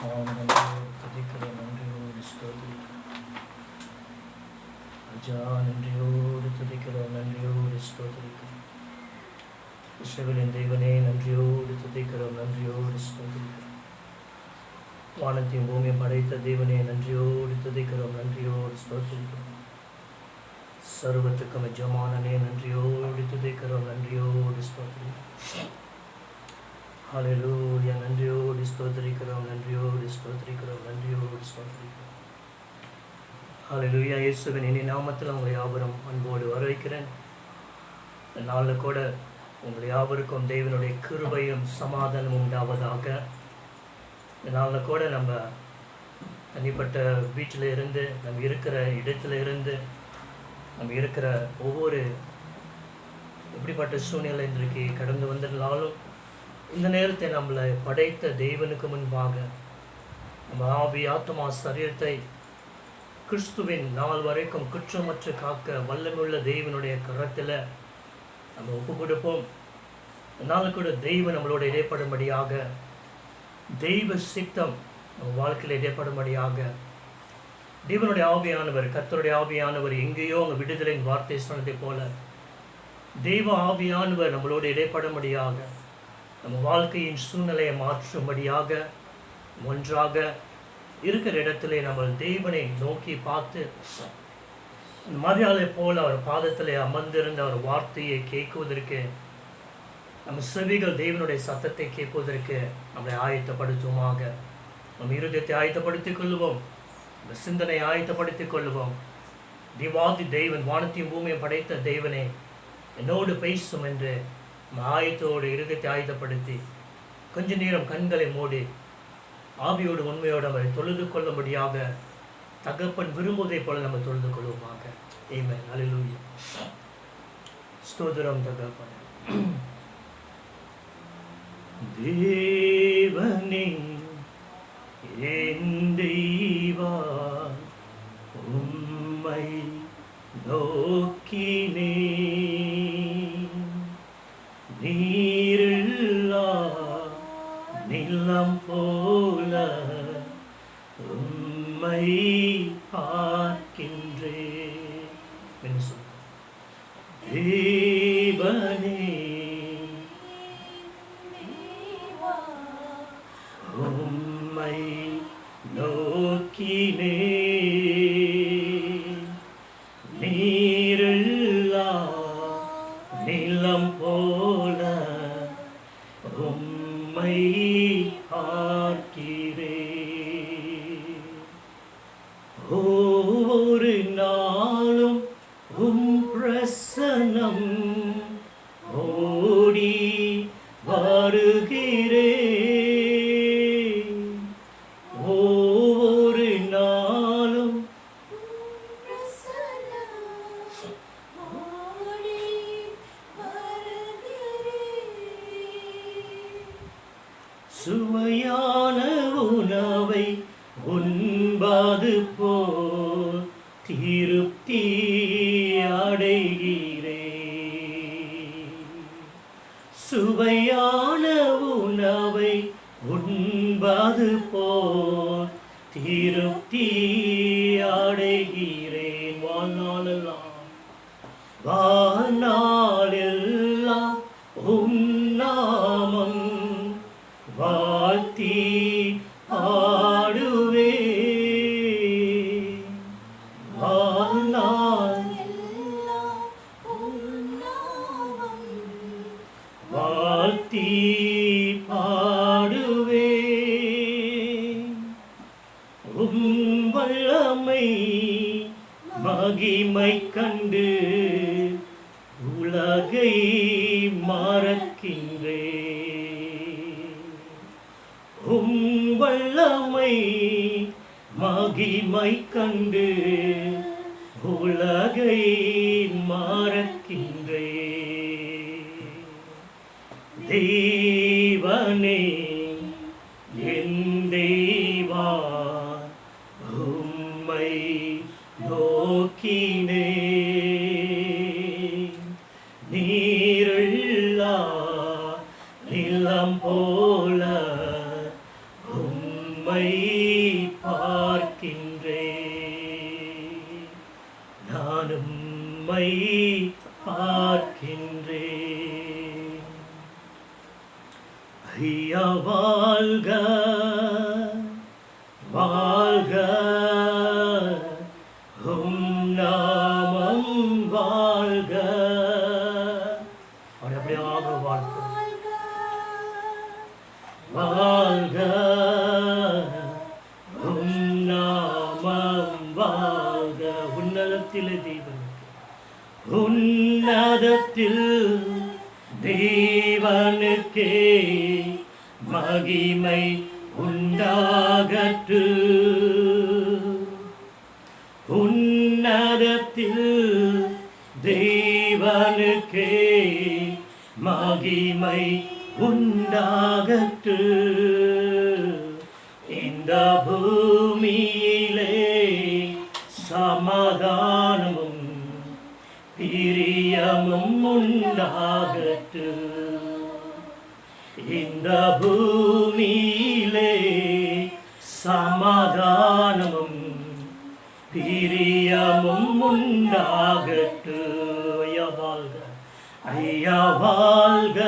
நன்றியோடு துதிக்கிறோம், நன்றியோடு ஸ்தோத்திரிக்கிறோம். ராஜா, நன்றியோடு துதிக்கிறோம், நன்றியோடு ஸ்தோத்திரிக்கிறோம். இஸ்ரவேலின் தேவனே, நன்றியோடு துதிக்கிறோம், நன்றியோடு ஸ்தோத்திரிக்கிறோம். வானத்தையும் பூமியும் படைத்த தேவனே, நன்றியோடு துதிக்கிறோம், நன்றியோடு ஸ்தோத்திரிக்கிறோம். சர்வத்துக்கும் எஜமானனே, நன்றியோடு துதிக்கிறோம், நன்றியோடு ஸ்தோத்திரிக்கிறோம். ஹல்லேலூயா, நன்றியோடு ஸ்தோத்திரிக்கிறோம், நன்றியோடு ஸ்தோத்திரிக்கிறோம், நன்றியோடு ஸ்தோத்திரிக்கிறோம். ஹல்லேலூயா. இயேசுவின் இனி நாமத்தில் உங்களை யாவரும் அன்போடு வரவேற்கிறேன். இந்த நாளில் கூட உங்களை யாவருக்கும் தேவனுடைய கிருபையும் சமாதானம் உண்டாவதாக. இந்த நாளில் கூட நம்ம தனிப்பட்ட வீட்டில் இருந்து, நம்ம இருக்கிற இடத்துல இருந்து, நம்ம இருக்கிற ஒவ்வொரு எப்படிப்பட்ட சூழ்நிலை இன்றைக்கு கடந்து வந்திருந்தாலும் இந்த நேரத்தை நம்மளை படைத்த தேவனுக்கு முன்பாக நம்ம ஆவி ஆத்மா சரீரத்தை கிறிஸ்துவின் நாள் வரைக்கும் குற்றமற்று காக்க வல்லமுள்ள தேவனுடைய கரத்தில் நம்ம ஒப்பு கொடுப்போம். நாள் கூட தெய்வம் நம்மளோட இடைப்படும்படியாக, தெய்வ சித்தம் நம்ம வாழ்க்கையில் இடைப்படும்படியாக தேவனுடைய ஆவியானவர், கர்த்தருடைய ஆவியானவர் எங்கேயோ அங்கே விடுதலையின் வார்த்தை சொன்னதை போல தெய்வ ஆவியானவர் நம்மளோட இடைப்படும்படியாக, நம்ம வாழ்க்கையின் சூழ்நிலையை மாற்றும்படியாக, ஒன்றாக இருக்கிற இடத்துல நம்ம தெய்வனை நோக்கி பார்த்து மரியாதை போல் அவர் பாதத்தில் அமர்ந்திருந்த அவர் வார்த்தையை கேட்குவதற்கு, நம்ம செவிகள் தெய்வனுடைய சத்தத்தை கேட்பதற்கு நம்மளை ஆயத்தப்படுத்துவோமாக. நம்ம இருதயத்தை ஆயத்தப்படுத்திக் கொள்வோம், நம்ம சிந்தனை ஆயத்தப்படுத்திக் கொள்வோம். திவாதி தெய்வன், வானத்தையும் பூமியை படைத்த தெய்வனே என்னோடு பேசும் என்று ஆயத்தோடு இருதயத்தை ஆயத்தப்படுத்தி கொஞ்ச நேரம் கண்களை மூடி ஆவியோடு உண்மையோடு அவரை தொழுது கொள்ளும்படியாக தகப்பன் விரும்புவதை போல நம்ம தொழுது கொள்வோமாக. ஆமென். அல்லேலூயா. ஸ்தோத்திரம் தகப்பனே. தேவனே என் தெய்வா, உம்மை நோக்கினே, நீரில்லா நிலம் போல உம்மை பார்க்கின்றேன். தேவனே உம்மை நோக்கினே, நீரில்லா நிலம் போல உம்மை பார்க்கிறேன். ஒவ்வொரு நாளும் உம் பிரசன்னம் ஓடி வருகிறேன். ஒவ்வொரு நாளும் சுவையான உணவை உண்பது போல் திருப்தி அடைகிறேன். சுவையான உணவை உண்பது போல் திருப்தி அடைகிறேன். வாழ்நாளெல்லாம் உம் நாமம் வாழ்த்தி ஆடுவே. வாழ்நாள் வாழ்த்தி பாடுவே. உம் வல்லமை மகிமை கண்டு உலகை மறக்கின்றேன். உம் வல்லமை மகிமை கண்டு உலகை மறக்கின்றேன். தேவனே என் தேவா, உம்மை நோக்கினே, நீரில்லா நிலம் போல உம்மை உம்மை பார்க்கின்றேன். ஐயா வாழ்க வாழ்க, உம் நாமம் வாழ்க. அப்படி அப்படியாக வாழ்க வாழ்க, உம் நாமம் வாழ்க. உன்னதத்திலே தேவனுக்கு, உன்னதத்தில் தேவனுக்கே மகிமை உண்டாகட்டு. உன்னதத்தில் தேவனுக்கே மகிமை உண்டாகட்டு. இந்த பூமியிலே சமாதானமும் பிரியமும் உண்டாகட்டு. இந்த பூமியிலே சமாதானமும் பிரியமும் உண்டாகட்டு. ஐயா வாழ்க ஐயா வாழ்க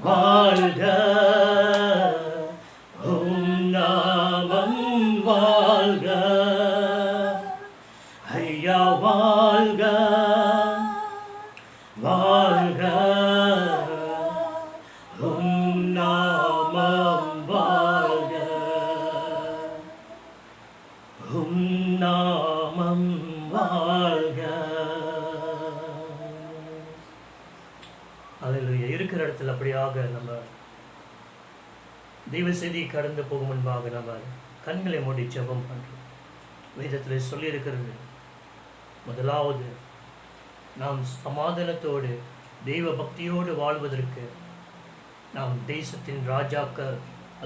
வாழ்க, உம் நாமம் வாழ்க. ஐயா வாழ்க வாழ்க, உம் நாமம் வாழ்க. உம் நாமம் வாழ்க. அல்லேலூயா. இருக்கிற இடத்துல அப்படியாக நம்ம தெய்வ செய்தி கடந்து போகும் முன்பாக நம்ம கண்களை மூடி ஜெபம் பண்ணுறோம். வேதத்தில் சொல்லியிருக்கிறது, முதலாவது நாம் சமாதானத்தோடு தெய்வ பக்தியோடு வாழ்வதற்கு நாம் தேசத்தின் ராஜாக்கள்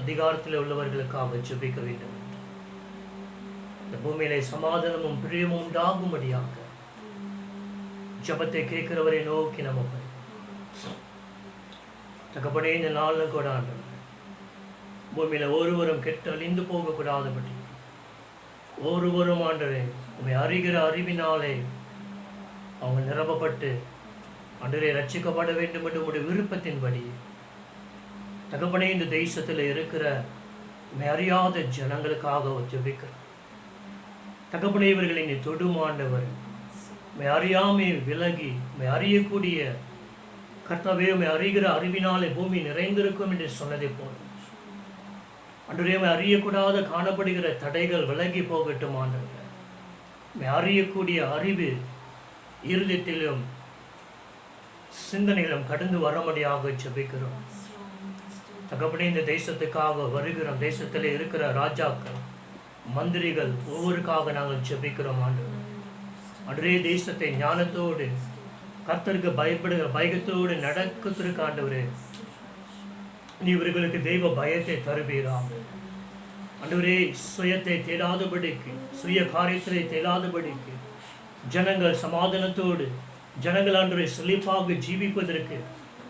அதிகாரத்தில் உள்ளவர்களுக்காக ஜெபிக்க வேண்டும். இந்த பூமியிலே சமாதானமும் பிரியமும் உண்டாகும்படியாக ஜெபத்தை கேட்கிறவரை நோக்கி நம்ம தகப்பனே, இந்த நாளில் கூட ஆண்டவரே, பூமியில ஒருவரும் கெட்டு அழிந்து போகக்கூடாதபடி ஒருவரும் ஆண்டவரே உம்மை அறிகிற அறிவினாலே அவங்க நிரப்பப்பட்டு ஆண்டவரே ரட்சிக்கப்பட வேண்டும் என்று உடைய விருப்பத்தின்படி தகப்பனே, இந்த தேசத்தில் இருக்கிற உம்மை அறியாத ஜனங்களுக்காக ஜெபிக்கிறோம். தகப்பனே, இவர்களை நீ தொடும் ஆண்டவர், உம்மை அறியாமை விலகி உம்மை அறியக்கூடிய கர்த்தாவே, உம்மை அறிகிற அறிவினாலே பூமி நிறைந்திருக்கும் என்று சொன்னதை போல ஆண்டவரே, உம்மை அறியக்கூடாத காணப்படுகிற தடைகள் விலகி போகட்டும் ஆண்டவரே. உம்மை அறியக்கூடிய அறிவு இருதயத்திலும் சிந்தனையிலும் கடந்து வரும்படியாக ஜெபிக்கிறோம். தகப்பனே, இந்த தேசத்துக்காக வருகிறோம். தேசத்தில் இருக்கிற ராஜாக்கள் மந்திரிகள் ஒவ்வொருக்காக நாங்கள் ஜெபிக்கிறோம் ஆண்டவரே. ஆண்டவரே, தேசத்தை ஞானத்தோடு கர்த்தருக்கு பயப்படுகிற பயத்தோடு நடக்கிறதுக்கு ஆண்டவரே நீ இவர்களுக்கு தெய்வ பயத்தை தருவீராக. ஆண்டவரே, சுயத்தை தேடாதபடிக்கு, சுய காரியத்தை தேடாதபடிக்கு ஜனங்கள் சமாதானத்தோடு ஜனங்கள் ஆண்டவரை செழிப்பாக ஜீவிப்பதற்கு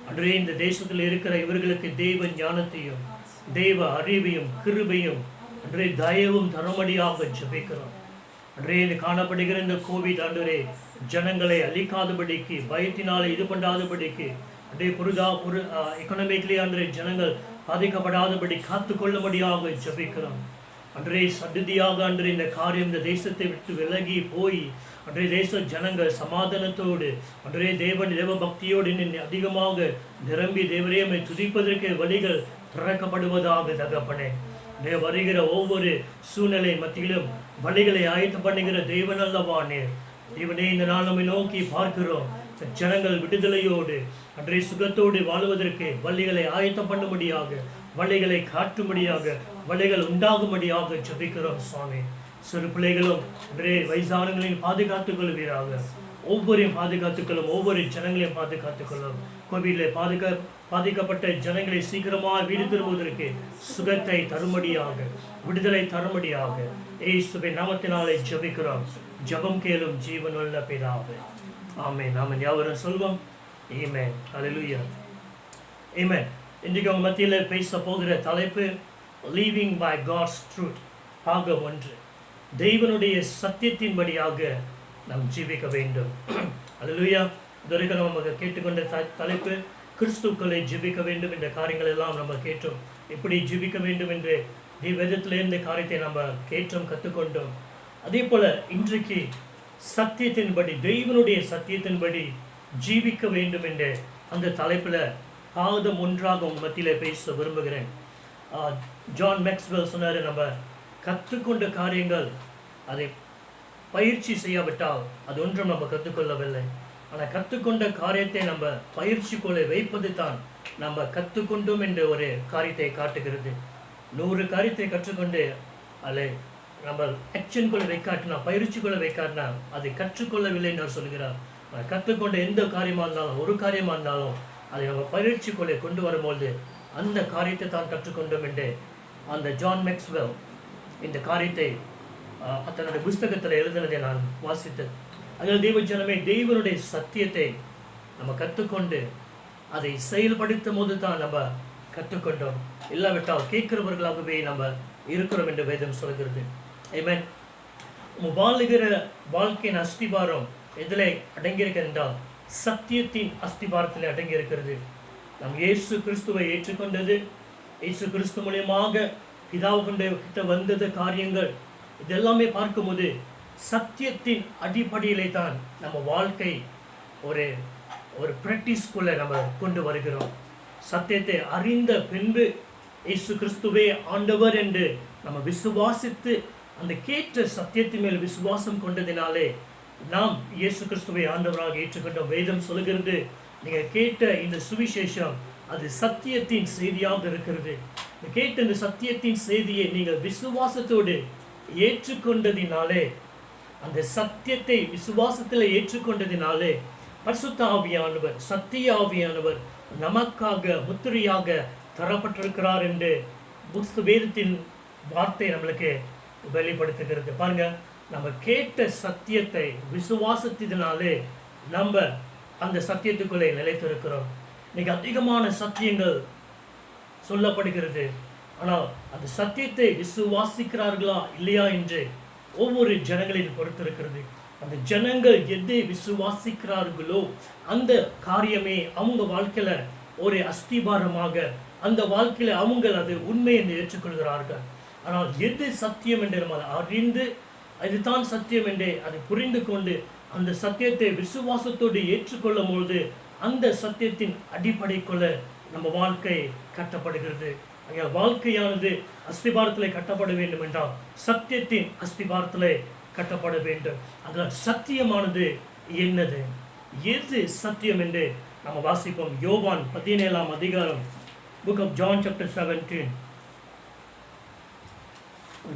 ஆண்டவரே இந்த தேசத்தில் இருக்கிற இவர்களுக்கு தெய்வ ஞானத்தையும் தெய்வ அறிவையும் கிருபையும் ஆண்டவரே தயவும் தரும்படியாக ஜெபிக்கிறோம். அன்றே இது காணப்படுகிற இந்த கோவிட் ஆண்டவரே ஜனங்களை அழிக்காதபடிக்கு, பயத்தினாலே இது பண்ணாதபடிக்கு, அன்றே எக்கனாமிக்கலி அன்றே ஜனங்கள் பாதிக்கப்படாதபடி காத்துக்கொள்ளும்படியாக ஜெபிக்கிறோம். அன்றே சடுதியாக அன்றே இந்த காரியம் இந்த தேசத்தை விட்டு விலகி போய் அன்றே தேச ஜனங்கள் சமாதானத்தோடு அன்றே தேவ பக்தியோடு இன்னும் அதிகமாக நிரம்பி தேவரையமை துதிப்பதற்கு வழிகள் திறக்கப்படுவதாக தகப்பனே. வருகிற ஒவ்வொரு சூழ்நிலை மத்தியிலும் வழிகளை ஆயத்தம் பண்ணுகிற தேவன் அல்லவானே. தேவனே, இந்த நாள் நம்மை நோக்கி பார்க்கிறோம். ஜனங்கள் விடுதலையோடு அன்றைய சுகத்தோடு வாழ்வதற்கு வழிகளை ஆயத்தம் பண்ணும்படியாக, வழிகளை காட்டும்படியாக, வழிகள் உண்டாகும்படியாக ஜெபிக்கிறோம் சுவாமி. சிறு பிள்ளைகளும் அன்றைய வயசானங்களையும் பாதுகாத்துக் கொள்வீராக. ஒவ்வொருவரையும் பாதுகாத்துக்கொள்ளும், ஒவ்வொரு ஜனங்களையும் பாதுகாத்துக்கொள்ளும். கோவிலில் பாதிக்கப்பட்ட ஜனங்களை சீக்கிரமாக வீடு திரும்புவதற்கு சுகத்தை தரும்படியாக, விடுதலை தரும்படியாக இயேசுவின் நாமத்தினாலே ஜெபிக்கிறோம். ஜெபம் கேளும் ஜீவனுள்ள பிதாவே. ஆமென். நாம யாவரும் சொல்வோம் ஆமென். ஹல்லேலூயா. ஆமென். இன்றைக்கு உங்கள் மத்தியில் பேச போகிற தலைப்பு லிவிங் பை காட்ஸ் ட்ரூத், பாகம் 1. தெய்வனுடைய சத்தியத்தின்படியாக நாம் ஜீவிக்க வேண்டும். அல்லேலூயா. இதுவரைக்கும் நம்ம கேட்டுக்கொண்ட தலைப்பு கிறிஸ்துக்களை ஜீவிக்க வேண்டும் என்ற காரியங்கள் எல்லாம் நம்ம கேட்டோம். எப்படி ஜீவிக்க வேண்டும் என்று வேதத்திலிருந்து காரியத்தை நம்ம கேட்டோம், கற்றுக்கொண்டோம். அதே போல் இன்றைக்கு சத்தியத்தின்படி, தெய்வனுடைய சத்தியத்தின்படி ஜீவிக்க வேண்டும் என்ற அந்த தலைப்பில் பாதம் ஒன்றாக உங்கள் மத்தியில் பேச விரும்புகிறேன். ஜான் மேக்ஸ்வெல் சொன்னார், நம்ம கற்றுக்கொண்ட காரியங்கள் அதை பயிற்சி செய்யாவிட்டால் அது ஒன்றும் நம்ம கற்றுக்கொள்ளவில்லை. ஆனால் கற்றுக்கொண்ட காரியத்தை நம்ம பயிற்சிக்குள்ளே வைப்பது தான் நம்ம கற்றுக்கொண்டோம் என்ற ஒரு காரியத்தை காட்டுகிறது. 100 காரியத்தை கற்றுக்கொண்டு அதை நம்ம ஆக்ஷனுக்குள்ளே வைக்காட்டினா, பயிற்சிக்குள்ளே வைக்காட்டினா அதை கற்றுக்கொள்ளவில்லை என்று சொல்கிறார். கற்றுக்கொண்ட எந்த காரியமாக இருந்தாலும், ஒரு காரியமாக இருந்தாலும் அதை நம்ம பயிற்சிக்குள்ளே கொண்டு வரும்போது அந்த காரியத்தை தான் கற்றுக்கொண்டோம் என்று அந்த ஜான் மேக்ஸ்வெல் இந்த காரியத்தை தன்னுடைய புஸ்தகத்தில் எழுதினதை நான் வாசித்தேன். அதில் தெய்வ ஜனமே, தெய்வனுடைய சத்தியத்தை நம்ம கற்றுக்கொண்டு அதை செயல்படுத்தும் போது தான் நம்ம கற்றுக்கொண்டோம். இல்லாவிட்டால் கேட்கிறவர்களாகவே நம்ம இருக்கிறோம் என்று வேதம் சொல்கிறது. ஆமென். வாழுகிற வாழ்க்கையின் அஸ்திபாரம் எதில் அடங்கியிருக்கிறது என்றால் சத்தியத்தின் அஸ்திபாரத்தில் அடங்கியிருக்கிறது. நாம் இயேசு கிறிஸ்துவை ஏற்றுக்கொண்டது, இயேசு கிறிஸ்து மூலியமாக பிதாவு கிட்ட வந்தது காரியங்கள், இதெல்லாமே பார்க்கும்போது சத்தியத்தின் அடிப்படையிலே தான் நம்ம வாழ்க்கை ஒரு ஒரு பிராக்டிஸ்குள்ளே நம்ம கொண்டு வருகிறோம். சத்தியத்தை அறிந்த பின்பு இயேசு கிறிஸ்துவே ஆண்டவர் என்று நம்ம விசுவாசித்து அந்த கேட்ட சத்தியத்தின் மேல் விசுவாசம் கொண்டதினாலே நாம் இயேசு கிறிஸ்துவை ஆண்டவராக ஏற்றுக்கொண்டோம். வேதம் சொல்கிறது, நீங்கள் கேட்ட இந்த சுவிசேஷம் அது சத்தியத்தின் செய்தியாக இருக்கிறது. கேட்ட இந்த சத்தியத்தின் செய்தியை நீங்கள் விசுவாசத்தோடு ஏற்றுக்கொண்டதினாலே, அந்த சத்தியத்தை விசுவாசத்தில் ஏற்றுக்கொண்டதினாலே பரிசுத்த ஆவியானவர், சத்திய ஆவியானவர் நமக்காக முத்திரையாக தரப்பட்டிருக்கிறார் என்று வேதத்தின் வார்த்தை நம்மளுக்கு வெளிப்படுத்துகிறது. பாருங்க, நம்ம கேட்ட சத்தியத்தை விசுவாசத்தினாலே நம்ம அந்த சத்தியத்துக்குள்ளே நிலைத்திருக்கிறோம். இன்னைக்கு அதிகமான சத்தியங்கள் சொல்லப்படுகிறது, ஆனால் அந்த சத்தியத்தை விசுவாசிக்கிறார்களா இல்லையா என்று ஒவ்வொரு ஜனங்களின் பொறுத்திருக்கிறது. அந்த ஜனங்கள் எதை விசுவாசிக்கிறார்களோ அந்த காரியமே அவங்க வாழ்க்கையில் ஒரு அஸ்திபாரமாக, அந்த வாழ்க்கையில் அவங்க அது உண்மை என்று ஏற்றுக்கொள்கிறார்கள். ஆனால் எது சத்தியம் என்று நம்ம அறிந்து அதுதான் சத்தியம் என்று அதை புரிந்து கொண்டு அந்த சத்தியத்தை விசுவாசத்தோடு ஏற்றுக்கொள்ளும் பொழுது அந்த சத்தியத்தின் அடிப்படைக்குள்ள நம்ம வாழ்க்கை கட்டப்படுகிறது. அங்கே வாழ்க்கையானது அஸ்திபாரத்தில் கட்டப்பட வேண்டும் என்றால் சத்தியத்தின் அஸ்திபாரத்தில் கட்டப்பட வேண்டும். அதில் சத்தியமானது என்னது, எது சத்தியம் என்று நம்ம வாசிப்போம். யோவான் 17ஆம் அதிகாரம், புக் ஆஃப் ஜான் சாப்டர் 17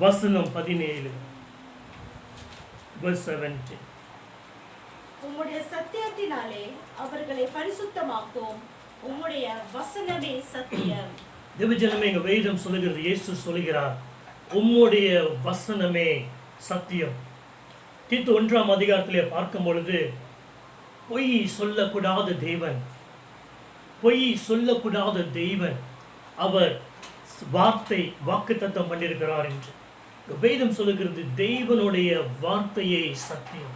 வசனம் 17 verse 17. உம்முடைய சத்தியத்தினாலே அவர்களை பரிசுத்தமாக்கும், உம்முடைய வசனமே சத்தியம். தேவஜனமே, எங்க வேதம் சொல்லுகிறது, இயேசு சொல்லுகிறார், உம்முடைய வசனமே சத்தியம். தீத்து 1ஆம் அதிகாரத்திலே பார்க்கும் பொழுது, பொய் சொல்லக்கூடாத தேவன், பொய் சொல்லக்கூடாத தெய்வன், அவர் வார்த்தை வாக்குத்தத்தம் பண்ணியிருக்கிறார் என்று வேதம் சொல்லுகிறது. தெய்வனுடைய வார்த்தையே சத்தியம்.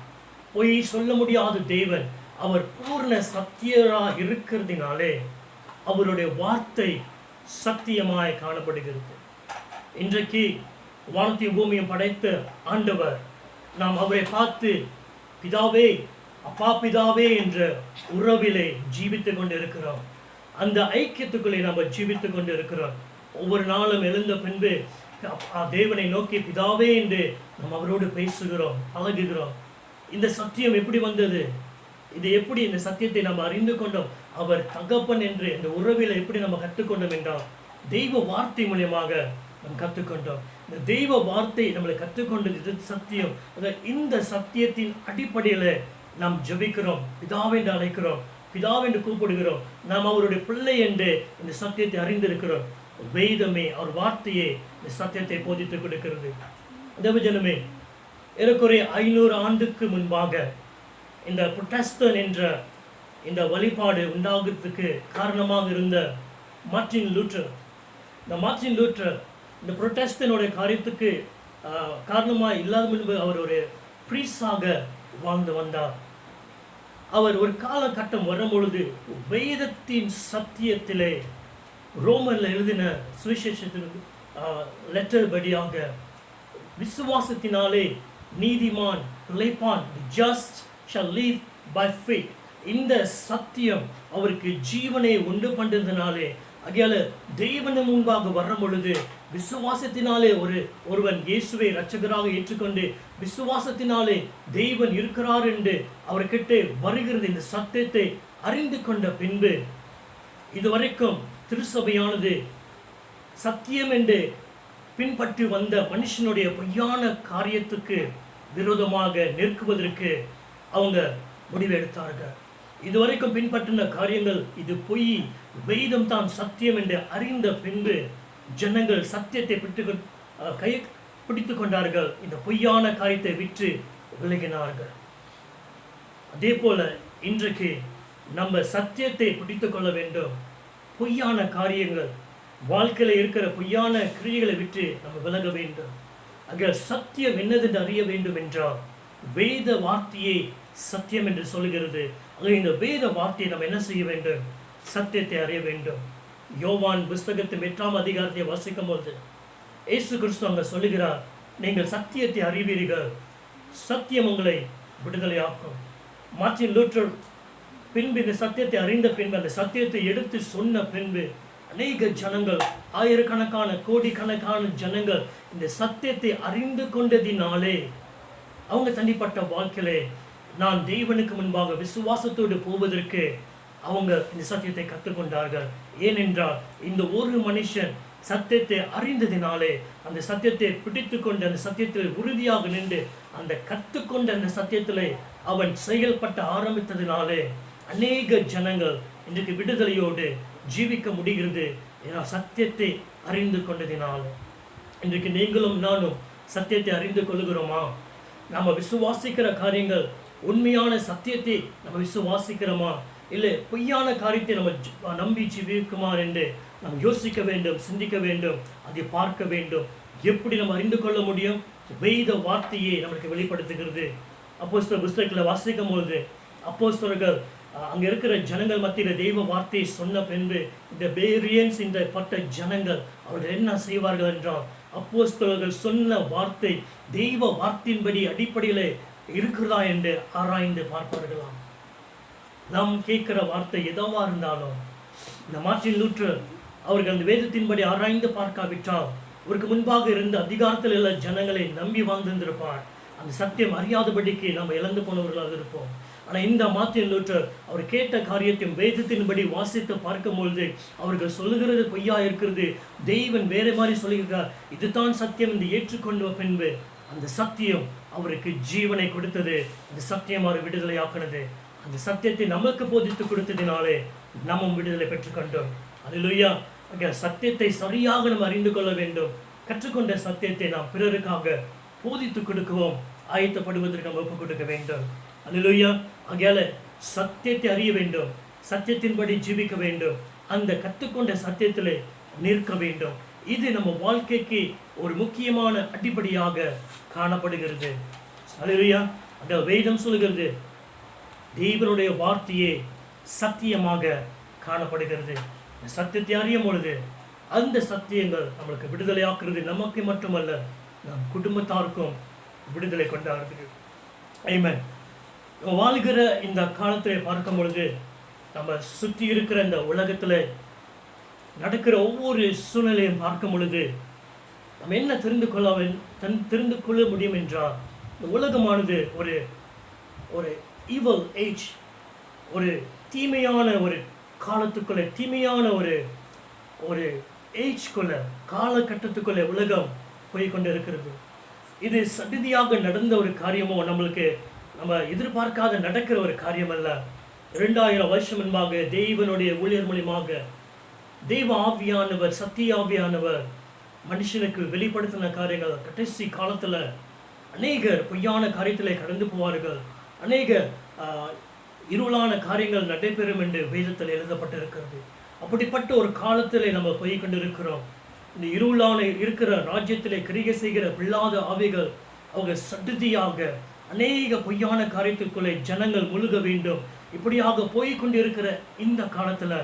பொய் சொல்ல முடியாத தேவன், அவர் பூர்ண சத்தியராக இருக்கிறதுனாலே அவருடைய வார்த்தை சத்தியமாய் காணப்படுகிறது. இன்றைக்கு வானத்தையும் பூமியும் படைத்த ஆண்டவர், நாம் அவரை பார்த்து பிதாவே, அப்பா பிதாவே என்ற உறவிலே ஜீவித்து கொண்டு இருக்கிறோம். அந்த ஐக்கியத்துக்குள்ளே நாம் ஜீவித்து கொண்டு இருக்கிறோம். ஒவ்வொரு நாளும் எழுந்த பின்பு தேவனை நோக்கி பிதாவே என்று நாம் அவரோடு பேசுகிறோம், பழகுகிறோம். இந்த சத்தியம் எப்படி வந்தது? இது எப்படி இந்த சத்தியத்தை நாம் அறிந்து கொண்டோம்? அவர் தகப்பன் என்று இந்த உறவில் எப்படி நம்ம கற்றுக்கொண்டோம் என்றால் தெய்வ வார்த்தை மூலியமாக நாம் கற்றுக்கொண்டோம். இந்த தெய்வ வார்த்தை நம்மளை கற்றுக்கொண்டது இது சத்தியம். இந்த சத்தியத்தின் அடிப்படையில் நாம் ஜெபிக்கிறோம், பிதாவென்று அழைக்கிறோம், பிதாவென்று கூப்பிடுகிறோம். நாம் அவருடைய பிள்ளை என்று இந்த சத்தியத்தை அறிந்திருக்கிறோம். வேதமே, அவர் வார்த்தையே இந்த சத்தியத்தை போதித்துக் கொடுக்கிறது. தேவஜனமே, ஏறக்குறைய 500 ஆண்டுக்கு முன்பாக இந்த புரொட்டஸ்டன்ட் என்ற இந்த வழிபாடு உண்டாகிறதுக்கு காரணமாக இருந்த மார்ட்டின் லூத்தர், இந்த புரொட்டஸ்டன்டோட காரியத்துக்கு காரணமாக இல்லாத முன்பு அவர் ஒரு ப்ரீஸாக வாழ்ந்து வந்தார். அவர் ஒரு காலகட்டம் வரும்பொழுது வேதத்தின் சத்தியத்திலே ரோமர்ல எழுதின சுவிசேஷத்தின் லெட்டர் படியாக விசுவாசத்தினாலே நீதிமான் பிழைப்பான், just shall live by faith. இந்த சத்தியம் அவருக்கு ஜீவனை உண்டு பண்றதுனாலே அகையால தேவன் முன்பாக வரும் பொழுது விசுவாசத்தினாலே ஒருவன் இயேசுவை இரட்சகராக ஏற்றுக்கொண்டு விசுவாசத்தினாலே தேவன் இருக்கிறார் என்று அவர்கிட்ட வருகிறது இந்த சத்தியத்தை அறிந்து கொண்ட பின்பு இதுவரைக்கும் திருச்சபையானது சத்தியம் என்று பின்பற்றி வந்த மனுஷனுடைய பொய்யான காரியத்துக்கு விரோதமாக நிற்குவதற்கு அவங்க முடிவெடுத்தார்கள். இதுவரைக்கும் பின்பற்றின காரியங்கள் இது பொய், வேதம் தான் சத்தியம் என்று அறிந்த பின்பு ஜனங்கள் சத்தியத்தை கை பிடித்து கொண்டார்கள். இந்த பொய்யான காரியத்தை விற்று விலகினார்கள். அதே போல இன்றைக்கு நம்ம சத்தியத்தை பிடித்து கொள்ள வேண்டும். பொய்யான காரியங்கள் வாழ்க்கையில் இருக்கிற பொய்யான கிரியைகளை விட்டு நம்ம விலக வேண்டும். அங்கே சத்தியம் என்னதென்று அறிய வேண்டும் என்றால் வேத வார்த்தையை சத்தியம் என்று சொல்கிறது. இந்த வேத வார்த்தையை நம்ம என்ன செய்ய வேண்டும்? சத்தியத்தை அறிய வேண்டும். யோவான் புஸ்தகத்தின் 8ஆம் அதிகாரத்தை வாசிக்கும் போது இயேசு கிறிஸ்து அங்க சொல்லுகிறார், நீங்கள் சத்தியத்தை அறிவீர்கள், சத்தியம் உங்களை விடுதலையாக்கும். மார்ட்டின் லூத்தர் பின்பு இந்த சத்தியத்தை அறிந்த பின்பு அந்த சத்தியத்தை எடுத்து சொன்ன பின்பு அநேக ஜனங்கள், ஆயிரக்கணக்கான கோடிக்கணக்கான ஜனங்கள் இந்த சத்தியத்தை அறிந்து கொண்டதினாலே அவங்க தனிப்பட்ட வாழ்க்கையிலே நான் தேவனுக்கு முன்பாக விசுவாசத்தோடு போவதற்கு அவங்க இந்த சத்தியத்தை கற்றுக்கொண்டார்கள். ஏனென்றால் இந்த ஒரு மனுஷன் சத்தியத்தை அறிந்ததினாலே அந்த சத்தியத்தை பிடித்து கொண்டு அந்த சத்தியத்தில் உறுதியாக நின்று அந்த கற்றுக்கொண்ட அந்த சத்தியத்திலே அவன் செயல்பட்ட ஆரம்பித்ததினாலே அநேக ஜனங்கள் இன்றைக்கு விடுதலையோடு ஜீவிக்க முடிகிறது. ஏன்னா சத்தியத்தை அறிந்து கொண்டதினாலே. இன்றைக்கு நீங்களும் நானும் சத்தியத்தை அறிந்து கொள்கிறோமா? நம்ம விசுவாசிக்கிற காரியங்கள் உண்மையான சத்தியத்தை நம்ம விசுவாசிக்கிறோமா, இல்லை பொய்யான காரியத்தை நம்ம நம்பி ஜீவிக்குமா என்று நம்ம யோசிக்க வேண்டும், சிந்திக்க வேண்டும், அதை பார்க்க வேண்டும். எப்படி நம்ம அறிந்து கொள்ள முடியும்? வேத வார்த்தையை நம்மளுக்கு வெளிப்படுத்துகிறது. அப்போஸ்தலர் புஸ்தகத்தில் வாசிக்கும் பொழுது அப்போஸ்தலர்கள் அங்கே இருக்கிற ஜனங்கள் மத்தியில் தெய்வ வார்த்தையை சொன்ன பின்பு இந்த பேரியன்ஸ் இந்த பட்ட ஜனங்கள் அவர்கள் என்ன செய்வார்கள் என்றால் அப்போஸ்தலர்கள் சொன்ன வார்த்தை தெய்வ வார்த்தையின்படி அடிப்படையில் இருக்கிறதா என்று ஆராய்ந்து பார்ப்பார்களாம். நாம் கேட்கிற வார்த்தை எதுவா இருந்தாலும் இந்த மார்ட்டின் லூத்தர் அவர்கள் அந்த வேதத்தின்படி ஆராய்ந்து பார்க்காவிட்டால் அவருக்கு முன்பாக இருந்த அதிகாரத்தில் உள்ள ஜனங்களை நம்பி வாழ்ந்திருந்திருப்பார். அந்த சத்தியம் அறியாதபடிக்கு நம்ம இழந்து போனவர்களாக இருப்போம். ஆனால் இந்த மார்ட்டின் லூத்தர் அவர் கேட்ட காரியத்தையும் வேதத்தின்படி வாசித்து பார்க்கும்பொழுது அவர்கள் சொல்லுகிறது பொய்யா இருக்கிறது, தெய்வன் வேற மாதிரி சொல்லுகிறார், இதுதான் சத்தியம் என்று ஏற்றுக்கொண்ட பின்பு அந்த சத்தியம் அவருக்கு ஜீவனை கொடுத்தது. அந்த சத்தியம் அவர் விடுதலை ஆக்கினது. அந்த சத்தியத்தை நமக்கு போதித்து கொடுத்ததினாலே நம்ம விடுதலை பெற்றுக்கொண்டோம். அல்லேலூயா. சத்தியத்தை சரியாக நம்ம அறிந்து கொள்ள வேண்டும். கற்றுக்கொண்ட சத்தியத்தை நாம் பிறருக்காக போதித்து கொடுக்கவும் ஆயத்தப்படுவதற்கு நம்ம ஒப்புக் கொடுக்க வேண்டும். அல்லேலூயா. ஆகையால சத்தியத்தை அறிய வேண்டும், சத்தியத்தின்படி ஜீவிக்க வேண்டும், அந்த கற்றுக்கொண்ட சத்தியத்திலே நிற்க வேண்டும். இது நம்ம வாழ்க்கைக்கு ஒரு முக்கியமான அடிப்படையாக காணப்படுகிறது. அல்லேலூயா. அந்த வேதம் சொல்கிறது தேவனுடைய வார்த்தையே சத்தியமாக காணப்படுகிறது. சத்தியத்தை அறியும் பொழுது அந்த சத்தியங்கள் நம்மளுக்கு விடுதலையாக்குறது. நமக்கு மட்டுமல்ல, நம் குடும்பத்தாருக்கும் விடுதலை கொண்டாடுகிறது. ஆமென். வாழ்கிற இந்த காலத்தில் பார்க்கும் பொழுது நம்ம சுற்றி இருக்கிற இந்த உலகத்தில் நடக்கிற ஒவ்வொரு சூழ்நிலையும் பார்க்கும் பொழுது நம்ம என்ன தெரிந்து கொள்ள முடியும் என்றால் இந்த உலகமானது ஒரு ஈவல் ஏஜ், ஒரு தீமையான ஒரு காலத்துக்குள்ளே, தீமையான ஒரு ஏஜ்குள்ள காலகட்டத்துக்குள்ள உலகம் போய்கொண்டு இருக்கிறது. இது சடிதியாக நடந்த ஒரு காரியமோ, நம்மளுக்கு நம்ம எதிர்பார்க்காத நடக்கிற ஒரு காரியம் அல்ல. 2000 வருஷம் முன்பாக தெய்வனுடைய ஊழியர் மூலியமாக தெய்வ ஆவியானவர், சத்திய ஆவியானவர் மனுஷனுக்கு வெளிப்படுத்தின காரியங்கள் கடைசி காலத்தில் அநேகர் பொய்யான காரியத்தில் கடந்து போவார்கள். அநேக இருளான காரியங்கள் நடைபெறும் என்று வேதத்தில் எழுதப்பட்டிருக்கிறது. அப்படிப்பட்ட ஒரு காலத்தில் நம்ம போய் கொண்டிருக்கிறோம். இந்த இருளான இருக்கிற ராஜ்யத்திலே கிரியை செய்கிற பிள்ளாத ஆவிகள் அவங்க சடுதியாக அநேக பொய்யான காரியத்துக்குள்ளே ஜனங்கள் முழுக வேண்டும். இப்படியாக போய்கொண்டிருக்கிற இந்த காலத்துல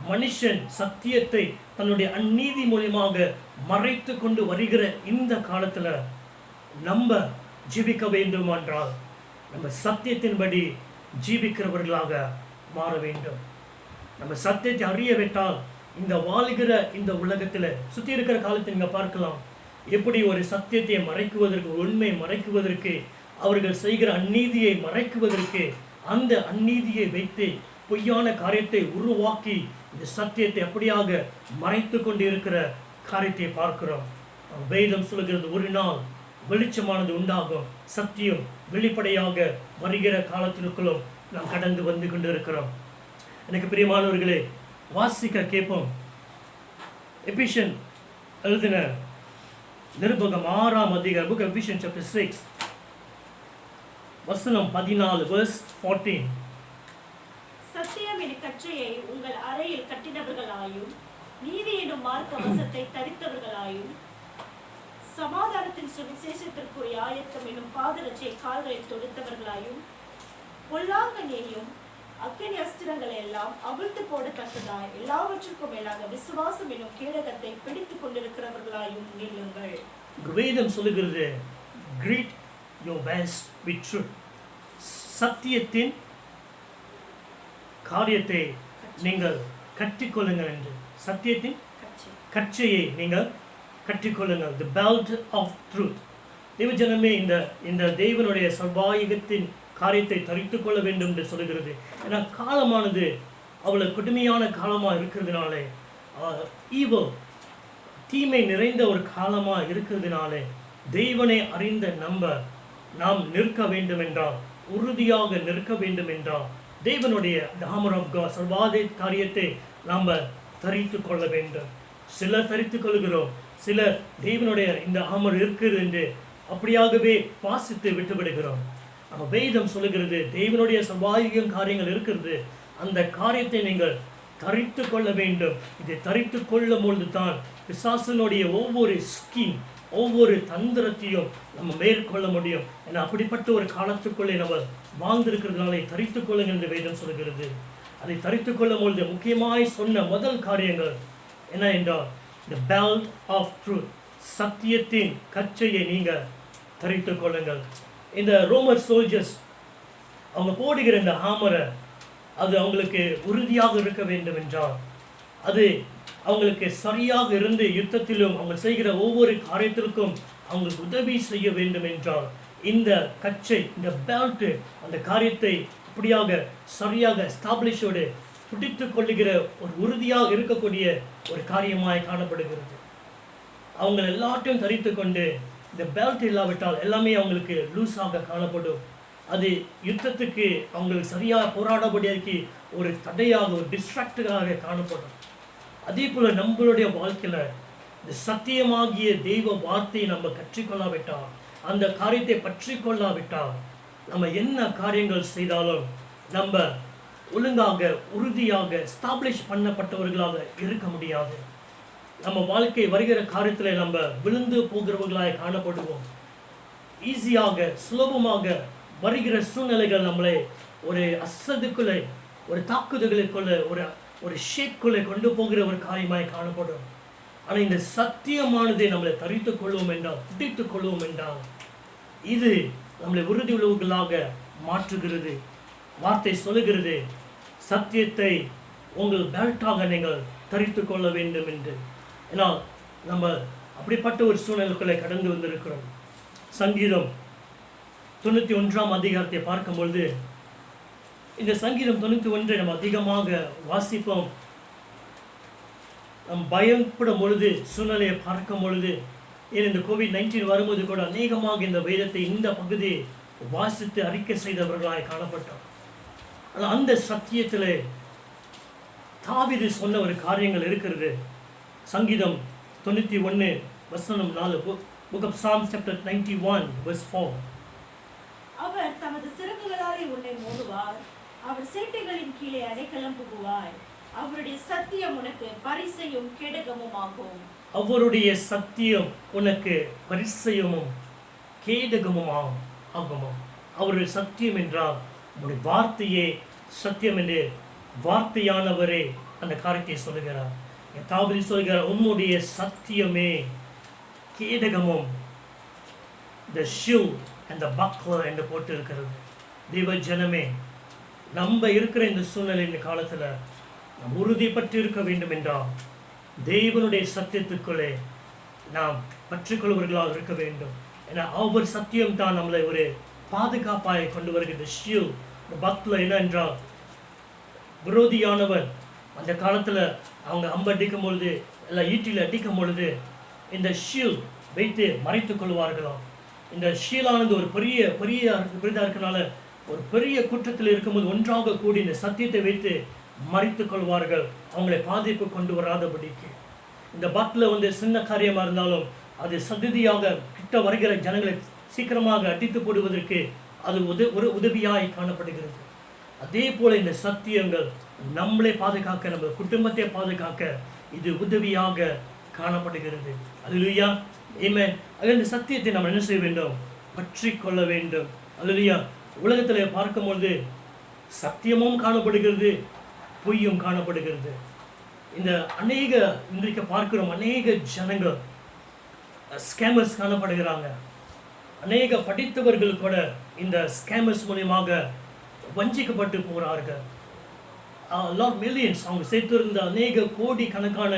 மனுஷன் சத்தியத்தை தன்னுடைய அந்நீதி மூலமாக மறைத்து கொண்டு வருகிற இந்த காலத்துல நம்ம ஜீவிக்க வேண்டும் என்றால் நம்ம சத்தியத்தின்படி ஜீவிக்கிறவர்களாக மாற வேண்டும். நம்ம சத்தியத்தை அறியவிட்டால் இந்த வாழ்கிற இந்த உலகத்தில் சுற்றி இருக்கிற காலத்தை நீங்கள் பார்க்கலாம். எப்படி ஒரு சத்தியத்தை மறைக்குவதற்கு, உண்மையை மறைக்குவதற்கு, அவர்கள் செய்கிற அந்நீதியை மறைக்குவதற்கு அந்த அந்நீதியை வைத்து பொய்யான காரியத்தை உருவாக்கி இந்த சத்தியத்தை எப்படியாக மறைத்து கொண்டு இருக்கிற காரியத்தை பார்க்கிறோம். வேதம் சொல்கிறது, ஒரு நாள் வெளிச்சமானது உண்டாகும், சத்தியம் வெளிப்படையாக வருகிற காலத்திற்குள்ளும் நாம் கடந்து வந்து கொண்டு இருக்கிறோம். எனக்கு பிரியமானவர்களே, வாசிக்க கேட்போம். எபிஷியன் எழுதின நிருபகம் 6ஆம் அதிகாரம், புக் ஆஃப் எபிஷியன் சாப்டர் 6 வசனம் 14 verse 14. சத்தியம் எனும் கச்சையை உங்கள் அறையில் கட்டினவர்களாயும், நீதி எனும் மார்க்க வசத்தை தரித்தவர்களாயும், சமாதானத்தின் சுவிசேஷத்திற்குரிய ஆயத்தம் என்னும் பாதரட்சை கால்களில் தொடுத்தவர்களாயும், பொல்லாங்கனையும் அக்கினி அஸ்திரங்களை எல்லாம் அவிழ்த்து போடத்தக்கதாய் எல்லாவற்றுக்கும் மேலாக விசுவாசம் என்னும் கேடகத்தை பிடித்துக் கொண்டிருக்கிறவர்களாயும் நில்லுங்கள். வேதம் சொல்லுகிறது, greet your best with truth. சத்தியத்தின் காரியத்தை நீங்கள் கட்டிக்கொள்ளுங்கள் என்று. சத்தியத்தின் கச்சையை நீங்கள் கட்டிக்கொள்ளுங்கள். the belt of truth. தேவஜனமே, இந்த தேவனுடைய சர்வாயுகத்தின் காரியத்தை தரித்து கொள்ள வேண்டும் என்று சொல்லுகிறது. ஏன்னா காலமானது அவ்வளவு கொடுமையான காலமாக இருக்கிறதுனாலே, ஈவல் தீமை நிறைந்த ஒரு காலமாக இருக்கிறதுனாலே, தெய்வனை அறிந்த நாம் நிற்க வேண்டும் என்றால், உறுதியாக நிற்க வேண்டும் என்றால், தேவனுடைய armor of God சர்வாதி காரியத்தை நாம் தரித்து கொள்ள வேண்டும். சிலர் தரித்து கொள்கிறோம், சிலர் தேவனுடைய இந்த ஆமர் இருக்கிறது என்று அப்படியாகவே வாசித்து விட்டுவிடுகிறோம். வேதம் சொல்லுகிறது, தேவனுடைய சர்வாயுக காரியங்கள் இருக்கிறது, அந்த காரியத்தை நீங்கள் தரித்து கொள்ள வேண்டும். இதை தரித்து கொள்ளும் பொழுது தான் பிசாசனுடைய ஒவ்வொரு ஸ்கீம், ஒவ்வொரு தந்திரத்தையும் நம்ம மேற்கொள்ள முடியும். ஏன்னா அப்படிப்பட்ட ஒரு காலத்துக்குள்ளே நம்ம வாழ்ந்திருக்கிறதுனாலே தரித்து கொள்ளுங்கள் என்று வேதம் சொல்கிறது. அதை தரித்து கொள்ளும் பொழுது முக்கியமாய் சொன்ன முதல் காரியங்கள் என்ன என்றால், the belt of truth, சத்தியத்தின் கச்சையை நீங்கள் தரித்து கொள்ளுங்கள். இந்த ரோமர் சோல்ஜர்ஸ் அவங்க போடுகிற இந்த ஆமரை, அது அவங்களுக்கு உறுதியாக இருக்க வேண்டும் என்றால், அது அவங்களுக்கு சரியாக இருந்து யுத்தத்திலும் அவங்க செய்கிற ஒவ்வொரு காரியத்திற்கும் அவங்களுக்கு உதவி செய்ய வேண்டும் என்றால், இந்த கச்சை, இந்த பெல்ட் அந்த காரியத்தை அப்படியாக சரியாக எஸ்டாப்ளிஷோடு பிடித்து கொள்ளுகிற ஒரு உறுதியாக இருக்கக்கூடிய ஒரு காரியமாய் காணப்படுகிறது. அவங்க எல்லாத்தையும் தரித்து கொண்டு, இந்த பெல்ட் இல்லாவிட்டால் எல்லாமே அவங்களுக்கு லூஸாக காணப்படும். அது யுத்தத்துக்கு அவங்களுக்கு சரியாக போராடப்படியாக்கி ஒரு தடையாக, ஒரு டிஸ்ட்ராக்டாக காணப்படும். அதே போல் நம்மளுடைய வாழ்க்கையில் இந்த சத்தியமாகிய தெய்வ வார்த்தையை நம்ம கற்றுக்கொள்ளாவிட்டால், அந்த காரியத்தை பற்றி கொள்ளாவிட்டால், நம்ம என்ன காரியங்கள் செய்தாலும் நம்ம ஒழுங்காக உறுதியாக எஸ்டாப்ளிஷ் பண்ணப்பட்டவர்களாக இருக்க முடியாது. நம்ம வாழ்க்கை வருகிற காரியத்தில் நம்ம விழுந்து போகிறவர்களாக காணப்படுவோம். ஈஸியாக சுலபமாக வருகிற சூழ்நிலைகள் நம்மளை ஒரு அசதுக்குள்ளே, ஒரு தாக்குதலுக்குள்ளே, ஒரு ஷேக்குள்ளே கொண்டு போகிற ஒரு காரியமாய் காணப்படும். ஆனால் இந்த சத்தியமானதை நம்மளை தரித்து கொள்வோம் என்றால், பிடித்து கொள்வோம் என்றால், இது நம்மளை உறுதி உள்ளவர்களாக மாற்றுகிறது. வார்த்தை சொல்லுகிறது, சத்தியத்தை உங்கள் பெல்ட்டாக நீங்கள் தரித்து கொள்ள வேண்டும் என்று. ஏன்னால் நம்ம அப்படிப்பட்ட ஒரு சூழ்நிலைக்குள்ளே கடந்து வந்திருக்கிறோம். சங்கீதம் 91ஆம் அதிகாரத்தை பார்க்கும்பொழுது, இந்த சங்கீதம் 91 நம்ம அதிகமாக வாசிப்போம். நம் பயப்படும் பொழுது, சூழ்நிலையை பார்க்கும் பொழுது, ஏன் இந்த COVID-19 வரும்போது கூட அநேகமாக இந்த வேதத்தை, இந்த பகுதியை வாசித்து அறிக்கை செய்தவர்களாய் காணப்பட்டோம். ஆனால் அந்த சத்தியத்தில் தாவீது சொன்ன ஒரு காரியங்கள் இருக்கிறது. சங்கீதம் 91 வசனம் 4, Book of Psalms chapter 91 verse 4. அவர் தமது சிறகுகளாலே உன்னை மூடுவார், அவர் சேட்டைகளின் கீழே அடைக்கலம் புகுவாய், அவருடைய சத்தியம் உனக்கு பரிசையும் கேடகமும் ஆகும். அவருடைய சத்தியம் உனக்கு பரிசையும் கேடகமும் ஆகுமோ. அவருடைய சத்தியம் என்றால் உங்களுடைய வார்த்தையே சத்தியம் என்று வார்த்தையானவரே அந்த காரியத்தை சொல்லுகிறார். தாவீது சொல்கிறார், உம்முடைய சத்தியமே கேடகமும் the shield and the buckler என்று போட்டு இருக்கிறது. தேவ ஜனமே, நம்ம இருக்கிற இந்த சூழ்நிலை இந்த காலத்தில் நாம் உறுதிப்பட்டு இருக்க வேண்டும் என்றால் தேவனுடைய சத்தியத்துக்குள்ளே நாம் பற்றிக்கொள்வர்களாக இருக்க வேண்டும். ஏன்னா அவர் சத்தியம் தான் நம்மளை ஒரு பாதுகாப்பாக கொண்டு வருகிறது. ஷியூல் பக்தில் என்ன என்றால், விரோதியானவன் அந்த காலத்தில் அவங்க அம்பு அடிக்கும் பொழுது இல்லை ஈட்டியில் அடிக்கும் பொழுது இந்த ஷீல் வைத்து மறைத்துக் கொள்வார்களாம். இந்த ஷீலானது ஒரு பெரிதாக இருக்கனால ஒரு பெரிய குற்றத்தில் இருக்கும்போது ஒன்றாக கூடி இந்த சத்தியத்தை வைத்து மறைத்துக் கொள்வார்கள், அவங்களை பாதிப்பு கொண்டு வராதபடிக்கு. இந்த பட்டில் சின்ன காரியமாக இருந்தாலும் அது சதிதியாக கிட்ட வருகிற ஜனங்களை சீக்கிரமாக அடித்து போடுவதற்கு அது ஒரு உதவியாய் காணப்படுகிறது. அதே போல இந்த சத்தியங்கள் நம்மளை பாதுகாக்க, நம்ம குடும்பத்தை பாதுகாக்க இது உதவியாக காணப்படுகிறது. அல்லேலூயா, ஆமென். இந்த சத்தியத்தை நம்ம என்ன செய்ய வேண்டும்? பற்றி கொள்ள வேண்டும். அல்லேலூயா. உலகத்தில் பார்க்கும்பொழுது சத்தியமும் காணப்படுகிறது, பொய்யும் காணப்படுகிறது. இந்த இன்றைக்கு பார்க்கிறோம், அநேக ஜனங்கள் ஸ்கேமர்ஸ் காணப்படுகிறாங்க. அநேக படித்தவர்கள் கூட இந்த ஸ்கேமர்ஸ் மூலியமாக வஞ்சிக்கப்பட்டு போகிறார்கள். மில்லியன்ஸ் அவங்க சேர்த்திருந்த அநேக கோடி கணக்கான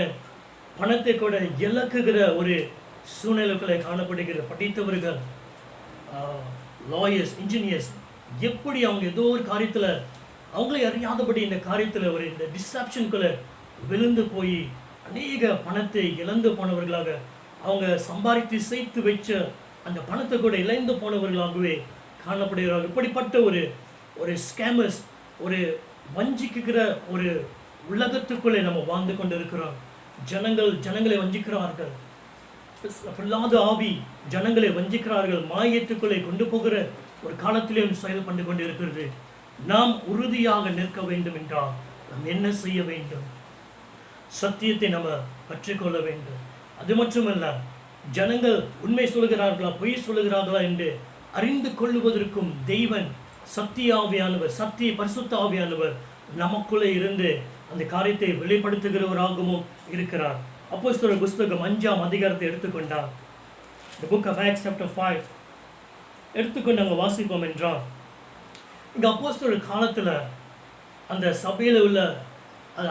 பணத்தை கூட இழக்குகிற ஒரு சூழ்நிலைகளை காணப்படுகிற படித்தவர்கள், லாயர்ஸ், இன்ஜினியர்ஸ், எப்படி அவங்க ஏதோ ஒரு காரியத்தில் அவங்களே அறியாதபடி இந்த காரியத்தில் இந்த டிஸ்ட்ராக்ஷனுக்குள்ளே விழுந்து போய் அநேக பணத்தை இழந்து போனவர்களாக, அவங்க சம்பாதித்து சேர்த்து வச்ச அந்த பணத்தை கூட இழந்து போனவர்களாகவே காணப்படுகிறார்கள். இப்படிப்பட்ட ஒரு ஸ்கேமர்ஸ், ஒரு வஞ்சிக்கிற ஒரு உலகத்துக்குள்ளே நம்ம வாழ்ந்து கொண்டு இருக்கிறோம். ஜனங்களை வஞ்சிக்கிறார்கள். பொல்லாத ஆவி ஜனங்களை வஞ்சிக்கிறார்கள், மாயத்துக்குள்ளே கொண்டு போகிற ஒரு காலத்திலேயும் செயல்பட்டு கொண்டு இருக்கிறது. நாம் உறுதியாக நிற்க வேண்டும் என்றால் நாம் என்ன செய்ய வேண்டும்? சத்தியத்தை நம்ம பற்றிக்கொள்ள வேண்டும். அது மட்டுமல்ல, ஜனங்கள் உண்மை சொல்கிறார்களா பொய் சொல்கிறார்களா என்று அறிந்து கொள்வதற்கும் தெய்வன் சத்திய ஆவியானவர், பரிசுத்த ஆவியானவர் நமக்குள்ளே இருந்து அந்த காரியத்தை வெளிப்படுத்துகிறவராகவும் இருக்கிறார். அப்போஸ்தலர் புஸ்தகம் 5ஆம் அதிகாரத்தை எடுத்துக்கொண்டால், the book of Acts chapter 5 எடுத்துக்கொண்டு நாங்கள் வாசிப்போம் என்றால், இங்கே அப்போஸ்தலர் காலத்தில் அந்த சபையில் உள்ள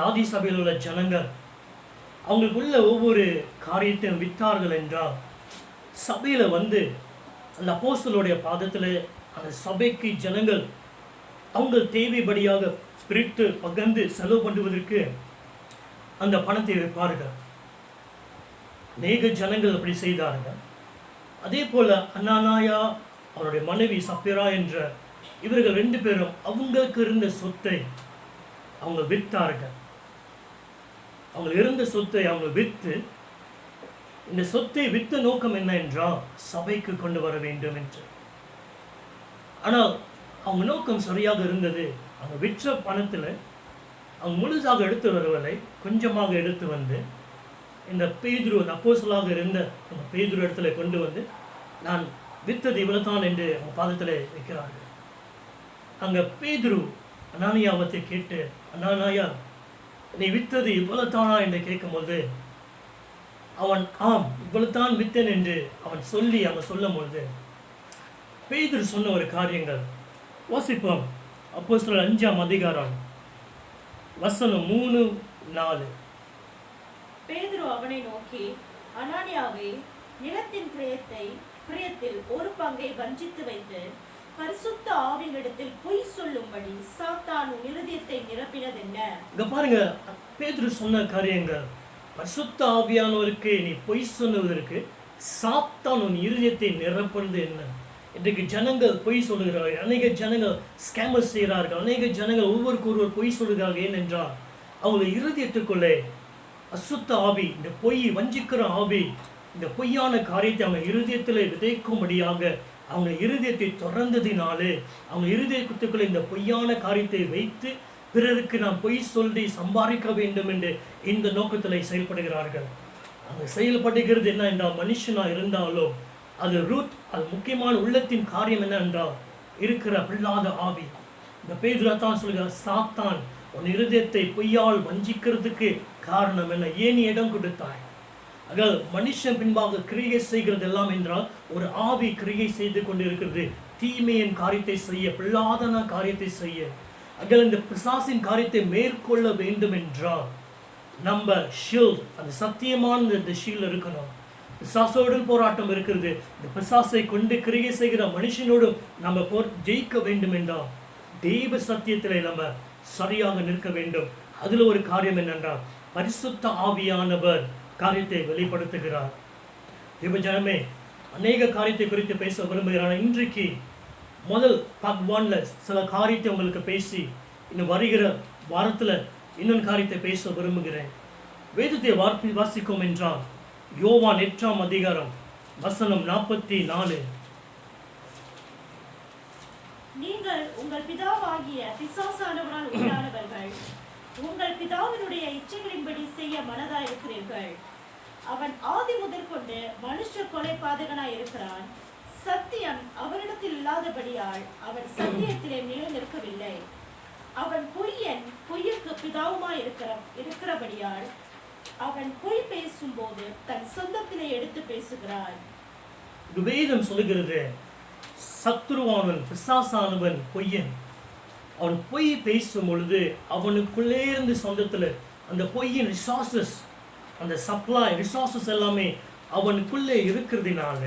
ஆதி சபையில் உள்ள ஜனங்கள் அவங்களுக்குள்ள ஒவ்வொரு காரியத்தையும் விற்றார்கள் என்றால், சபையில் அந்த அப்போஸ்தலருடைய பாதத்தில் அந்த சபைக்கு ஜனங்கள் அவங்க தேவைப்படியாக பிரித்து பகிர்ந்து செலவு பண்ணுவதற்கு அந்த பணத்தை வைப்பார்கள். அநேக ஜனங்கள் அப்படி செய்தார்கள். அதே போல அனானியா, அவருடைய மனைவி சப்பிரா என்ற இவர்கள் 2 பேரும் அவங்களுக்கு இருந்த சொத்தை அவங்க விற்றார்கள். அவங்க இருந்த சொத்தை அவங்க விற்று, இந்த சொத்தை விற்ற நோக்கம் என்ன என்றால் சபைக்கு கொண்டு வர வேண்டும் என்று. ஆனால் அவங்க நோக்கம் சரியாக இருந்தது. அவங்க விற்ற பணத்தில் அவங்க முழுசாக எடுத்து வரவில்லை, கொஞ்சமாக எடுத்து வந்து இந்த பேதுரு, அப்போஸ்தலராக இருந்த அந்த பேதுரு இடத்துல கொண்டு வந்து, நான் விற்றது இவ்வளவுதான் என்று அவங்க பாதத்தில் வைக்கிறார்கள். அங்கே பேதுரு அனானியாவத்தை கேட்டு, அனானியா நீ விற்றது இவ்வளவுதானா என்று கேட்கும்போது, அவன் ஆம் இவ்வளவுதான் விற்றேன் என்று அவன் சொல்லி அவங்க சொல்லும் பொழுது, பேதுரு சொன்ன ஒரு காரியங்கள் வாசிப்போம். அப்போஸ்தலர் 5ஆம் அதிகாரம் வசனம் 3-4. பேதுரு அவனை நோக்கி, அனானியாவே, நிலத்தின் கிரயத்தில் ஒரு பங்கை வஞ்சித்து வைத்து பரிசுத்த ஆவியினிடத்தில் பொய் சொல்லும்படி சாத்தான் உன் இருதயத்தை நிரப்பினதென்ன? இங்க பாருங்க, பேதுரு சொன்ன காரியங்கள், பரிசுத்த ஆவியானவருக்கு நீ பொய் சொன்னதற்கு சாத்தான் உன் இருதயத்தை நிரப்புறது என்ன? இன்றைக்கு ஜனங்கள் பொய் சொல்லுகிறார்கள், அநேக ஜனங்கள் ஸ்கேமர்ஸ் செய்கிறார்கள், அநேக ஜனங்கள் ஒருவருக்கு ஒருவர் பொய் சொல்லுகிறார்கள். ஏனென்றால் அவங்களுடைய இருதயத்துக்குள்ளே அசுத்த ஆவி, இந்த பொய் வஞ்சிக்கிற ஆவி, இந்த பொய்யான காரியத்தை அவங்க இருதயத்தில் விதைக்கும்படியாக அவங்க இருதயத்தை தொடர்ந்ததினாலே அவங்க இருதயத்துக்குள்ளே இந்த பொய்யான காரியத்தை வைத்து பிறருக்கு நாம் பொய் சொல்லி சம்பாதிக்க வேண்டும் என்று இந்த நோக்கத்தில் செயல்படுகிறார்கள். அவங்க செயல்படுகிறது என்ன என்றால், மனுஷனாக இருந்தாலும் அது ரூத், அது முக்கியமான உள்ளத்தின் காரியம் என்ன என்றால் இருக்கிற பிள்ளாத ஆவி. இந்த பேதுரு தான் சொல்கிறார், சாத்தான் உன் இருதயத்தை பொய்யால் வஞ்சிக்கிறதுக்கு காரணம் என்ன, ஏன் நீ இடம் கொடுத்தாய்? அதாவது மனுஷன் பின்பாக கிரியை செய்கிறது எல்லாம் என்றால் ஒரு ஆவி கிரியை செய்து கொண்டு இருக்கிறது, தீமையின் காரியத்தை செய்ய, பிள்ளாதன காரியத்தை செய்ய. அகல் இந்த பிசாசின் காரியத்தை மேற்கொள்ள வேண்டும் என்றால் நம்ம ஷீல்ட், அந்த சத்தியமான இந்த ஷீல்ட் இருக்கணும். பிசாசோடு போராட்டம் இருக்கிறது, இந்த பிசாசை கொண்டு கிரியை செய்கிற மனுஷனோடும் நம்ம ஜெயிக்க வேண்டும் என்றால் தெய்வ சத்தியத்திலே நம்ம சரியாக நிற்க வேண்டும். அதுல ஒரு காரியம் என்னென்றால் பரிசுத்த ஆவியானவர் காரியத்தை வெளிப்படுத்துகிறார். தேவ ஜனமே, அநேக காரியத்தை குறித்து பேச விரும்புகிறார். இன்றைக்கு முதல் பார்ட் 1ல சில காரியத்தை உங்களுக்கு பேசி, இன்னும் வருகிற வாரத்தில் இன்னொரு காரியத்தை பேச விரும்புகிறேன். வேதத்தை வாசிக்கும் என்றால் யோவான் 8ஆம் அதிகாரம் வசனம் 44. நீங்கள் உங்கள் பிதாவாகிய பிசாசானவரால் உண்டானவர்கள், உங்கள் பிதாவினுடைய இச்சைகளின்படி செய்ய மனதாயிருக்கிறீர்கள். அவன் ஆதி முதற்கொண்டு மனுஷ கொலைபாதகனாய் இருக்கிறான். சத்தியம் அவனிடத்தில் இல்லாதபடியால் அவன் சத்தியத்திலே நிலை நிற்கவில்லை. அவன் பொய்யன், பொய்யுக்கு பிதாவுமாய் இருக்கிறபடியால் அவன் பொய் பேசும்போது தன் சொந்தத்திலே எடுத்து பேசுகிறான். வேதம் சொல்லுகிறது, சத்துருவானவன், பிசாசானவன் பொய்யன். அவன் பொய் பேசும் பொழுது அவனுக்குள்ளே இருந்து சொந்தத்தில் அந்த பொய்யின் ரிசோர்சஸ், அந்த சப்ளை ரிசோர்சஸ் எல்லாமே அவனுக்குள்ளே இருக்கிறதுனால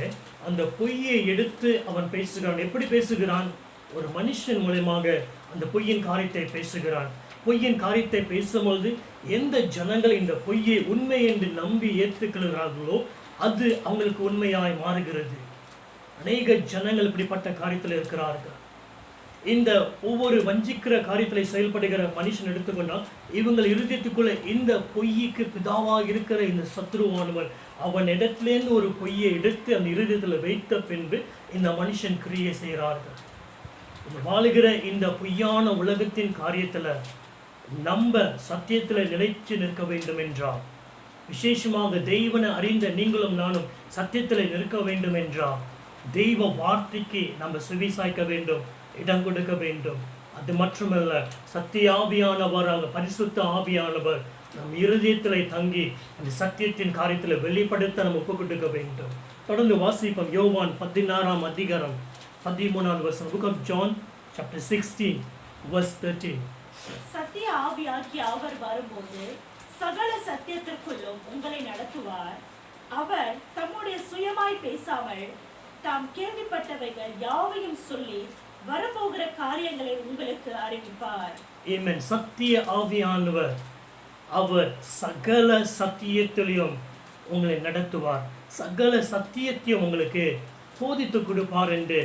அந்த பொய்யை எடுத்து அவன் பேசுகிறான். எப்படி பேசுகிறான்? ஒரு மனுஷன் மூலமாக அந்த பொய்யின் காரியத்தை பேசுகிறான். பொய்யின் காரியத்தை பேசும்போது எந்த ஜனங்கள் இந்த பொய்யை உண்மை என்று நம்பி ஏற்றுக்கொள்கிறார்களோ அது அவங்களுக்கு உண்மையாய் மாறுகிறது. அநேக ஜனங்கள் இப்படிப்பட்ட காரியத்தில் இருக்கிறார்கள். இந்த ஒவ்வொரு வஞ்சிக்கிற காரியத்தில் செயல்படுகிற மனுஷன் எடுத்துக்கொண்டால் இவங்கள் இருதயத்துக்குள்ள இந்த பொய்க்கு பிதாவாக இருக்கிற இந்த சத்ருவானவன் அவன் இடத்திலேருந்து ஒரு பொய்யை எடுத்து அந்த இருதயத்தில் வைத்த பின்பு இந்த மனுஷன் கிரியை செய்கிறார்கள். வாழுகிற இந்த பொய்யான உலகத்தின் காரியத்தில் நம்ம சத்தியத்தில் நிலைச்சு நிற்க வேண்டும் என்றால், விசேஷமாக தெய்வனை அறிந்த நீங்களும் நானும் சத்தியத்தில் நிற்க வேண்டும் என்றால் தெய்வ வார்த்தைக்கு நம்ம செவிசாய்க்க வேண்டும், இடம் கொடுக்க வேண்டும். அது மட்டுமல்ல, சத்திய ஆவியானவராக பரிசுத்த ஆவியானவர் நம் இருதயத்தில் தங்கி அந்த சத்தியத்தின் காரியத்தில் வெளிப்படுத்த நம்ம ஒப்பு கொடுக்க வேண்டும். தொடர்ந்து வாசிப்போம். யோவான் 16ஆம் அதிகாரம் 13ஆவது வசனம். Book of John chapter 16 verse 13. சத்திய ஆவியாகிய அவர் வரும்போது சகல சத்தியத்திற்குள்ளும் உங்களை நடத்துவார். அவர் தம்முடைய சுயமாய் பேசாமல் தாம் கேள்விப்பட்டவைகள் யாவையும் சொல்லி வரப்போகிற காரியங்களை உங்களுக்கு அறிவிப்பார். ஆமென். சத்திய ஆவியானவர் அவர் சகல சத்தியத்திலையும் உங்களை நடத்துவார், சகல சத்தியத்தையும் உங்களுக்கு போதித்து கொடுப்பார் என்று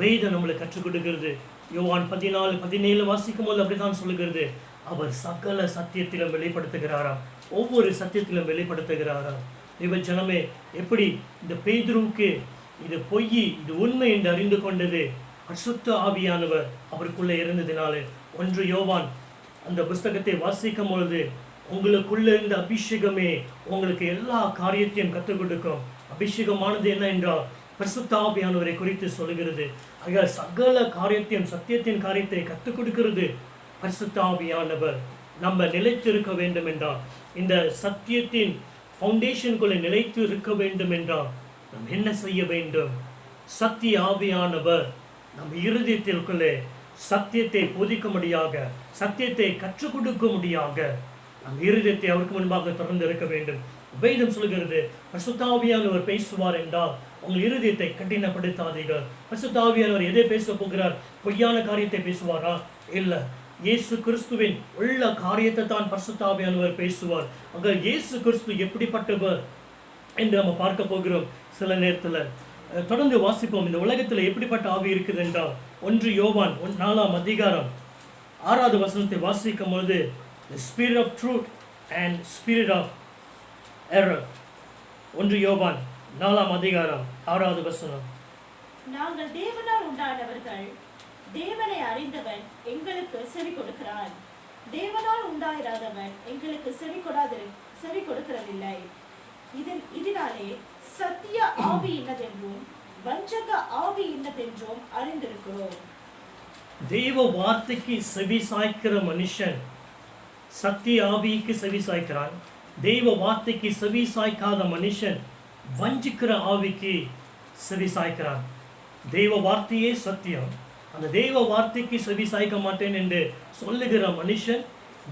வேதம் நம்மளுக்கு கற்றுக் கொடுக்கிறது. யோவான் 14:17 வாசிக்கும் போது அப்படித்தான் சொல்லுகிறது. அவர் சகல சத்தியத்திலும் வெளிப்படுத்துகிறாராம், ஒவ்வொரு சத்தியத்திலும் வெளிப்படுத்துகிறாராம். தேவ ஜனமே, எப்படி இந்த பேதுருவுக்கு இது பொய் இது உண்மை என்று அறிந்து கொண்டது பரிசுத்த ஆவியானவர் அவருக்குள்ளே இருந்ததினாலே. 1 யோவான் அந்த புஸ்தகத்தை வாசிக்கும் பொழுது உங்களுக்குள்ள இருந்த அபிஷேகமே உங்களுக்கு எல்லா காரியத்தையும் கற்றுக் கொடுக்கும். அபிஷேகமானது என்ன என்றால் பரிசுத்த ஆவியானவரை குறித்து சொல்லுகிறது. ஆக சகல காரியத்தையும் சத்தியத்தின் காரியத்தை கற்றுக் கொடுக்கிறது பரிசுத்த ஆவியானவர். நம்ம நிலைத்து இருக்க வேண்டும் என்றால், இந்த சத்தியத்தின் ஃபவுண்டேஷனுக்குள்ளே நிலைத்து இருக்க வேண்டும் என்றால் நாம் என்ன செய்ய வேண்டும்? சத்திய ஆவியானவர் நம் இருதயத்திற்குள்ளே சத்தியத்தை போதிக்கும்படியாக, சத்தியத்தை கற்றுக் கொடுக்கும்படியாக நம் இருதயத்தை அவருக்கு முன்பாக தொடர்ந்து இருக்க வேண்டும். வேதம் சொல்கிறது, பரிசுத்த ஆவியானவர் பேசுவார் என்றால் உங்கள் இருதயத்தை கடினப்படுத்தாதீர்கள். பரிசுத்த ஆவியானவர் எதை பேச போகிறார்? பொய்யான காரியத்தை பேசுவாரா? இல்லை, இயேசு கிறிஸ்துவின் உள்ள காரியத்தை தான் பரிசுத்த ஆவியானவர் பேசுவார். அங்கே இயேசு கிறிஸ்து எப்படிப்பட்டவர் என்று நம்ம பார்க்க போகிறோம் சில நேரத்தில். தொடர்ந்து வாசிப்போம். இந்த உலகத்தில் எப்படிப்பட்ட ஆவி இருக்குது என்றால் 1 யோவான் 4ஆம் அதிகாரம் 6வது வசனத்தை வாசிக்கும் பொழுது, the spirit of truth and spirit of error. 1 யோவான் 4ஆம் அதிகாரம் 6வது வசனம். நாங்கள் தேவனால் உண்டானவர்கள், தேவனை அறிந்தவன் எங்களுக்கு செவி கொடுக்கிறான். தேவனால் உண்டாயிராதவன் எங்களுக்கு செவி கொடுக்கிறதில்லை. இதனாலே சத்திய ஆவி இன்னதென்றும் வஞ்சக ஆவி இன்னதென்றும் அறிந்திருக்கிறோம். தெய்வ வார்த்தைக்கு செவி சாய்க்கிற மனுஷன் சத்திய ஆவிக்கு செவி சாய்க்கிறான். தெய்வ வார்த்தைக்கு செவி சாய்க்காத மனுஷன் வஞ்சிக்கிற ஆவிக்கு செவி சாய்க்கிறான். தெய்வ வார்த்தையே சத்தியம். அந்த தெய்வ வார்த்தைக்கு செவி சாய்க்க மாட்டேன் என்று சொல்லுகிற மனுஷன்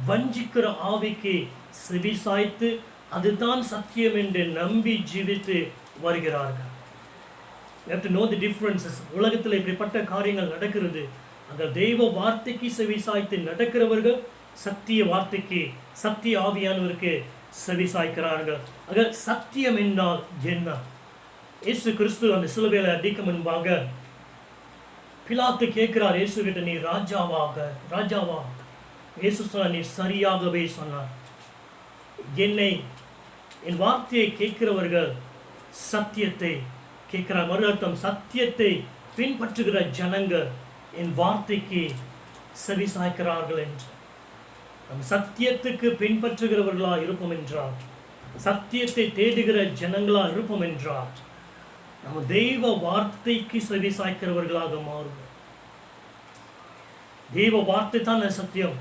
வஞ்சிக்கிற ஆவிக்கு செவி சாய்த்து அதுதான் சத்தியம் என்று நம்பி ஜீவித்து வருகிறார்கள். You have to know the differences. உலகத்தில் இப்படிப்பட்ட காரியங்கள் நடக்கிறது. அந்த தெய்வ வார்த்தைக்கு செவி சாய்த்து நடக்கிறவர்கள் சத்திய வார்த்தைக்கு, சத்திய ஆவியானவருக்கு செவி சாய்க்கிறார்கள். ஆக சத்தியம் என்றால் என்ன? இயேசு கிறிஸ்து அந்த சிலுவையில் அடிக்க முன்பாக பிலாத்து கேட்கிறார் இயேசு கிட்ட, நீ ராஜாவா? இயேசு சொன்னார், நீ சரியாகவே சொன்னார். என் வார்த்தையை கேட்கிறவர்கள் சத்தியத்தை கேட்கிறார். மறு அர்த்தம், சத்தியத்தை பின்பற்றுகிற ஜனங்கள் என் வார்த்தைக்கு செவி சாய்க்கிறார்கள் என்று. நம் சத்தியத்துக்கு பின்பற்றுகிறவர்களா இருப்போம் என்றால், சத்தியத்தை தேடுகிற ஜனங்களா இருப்போம் என்றால், நம்ம தெய்வ வார்த்தைக்கு செவி சாய்க்கிறவர்களாக மாறுவோம். தெய்வ வார்த்தை தான் சத்தியம்.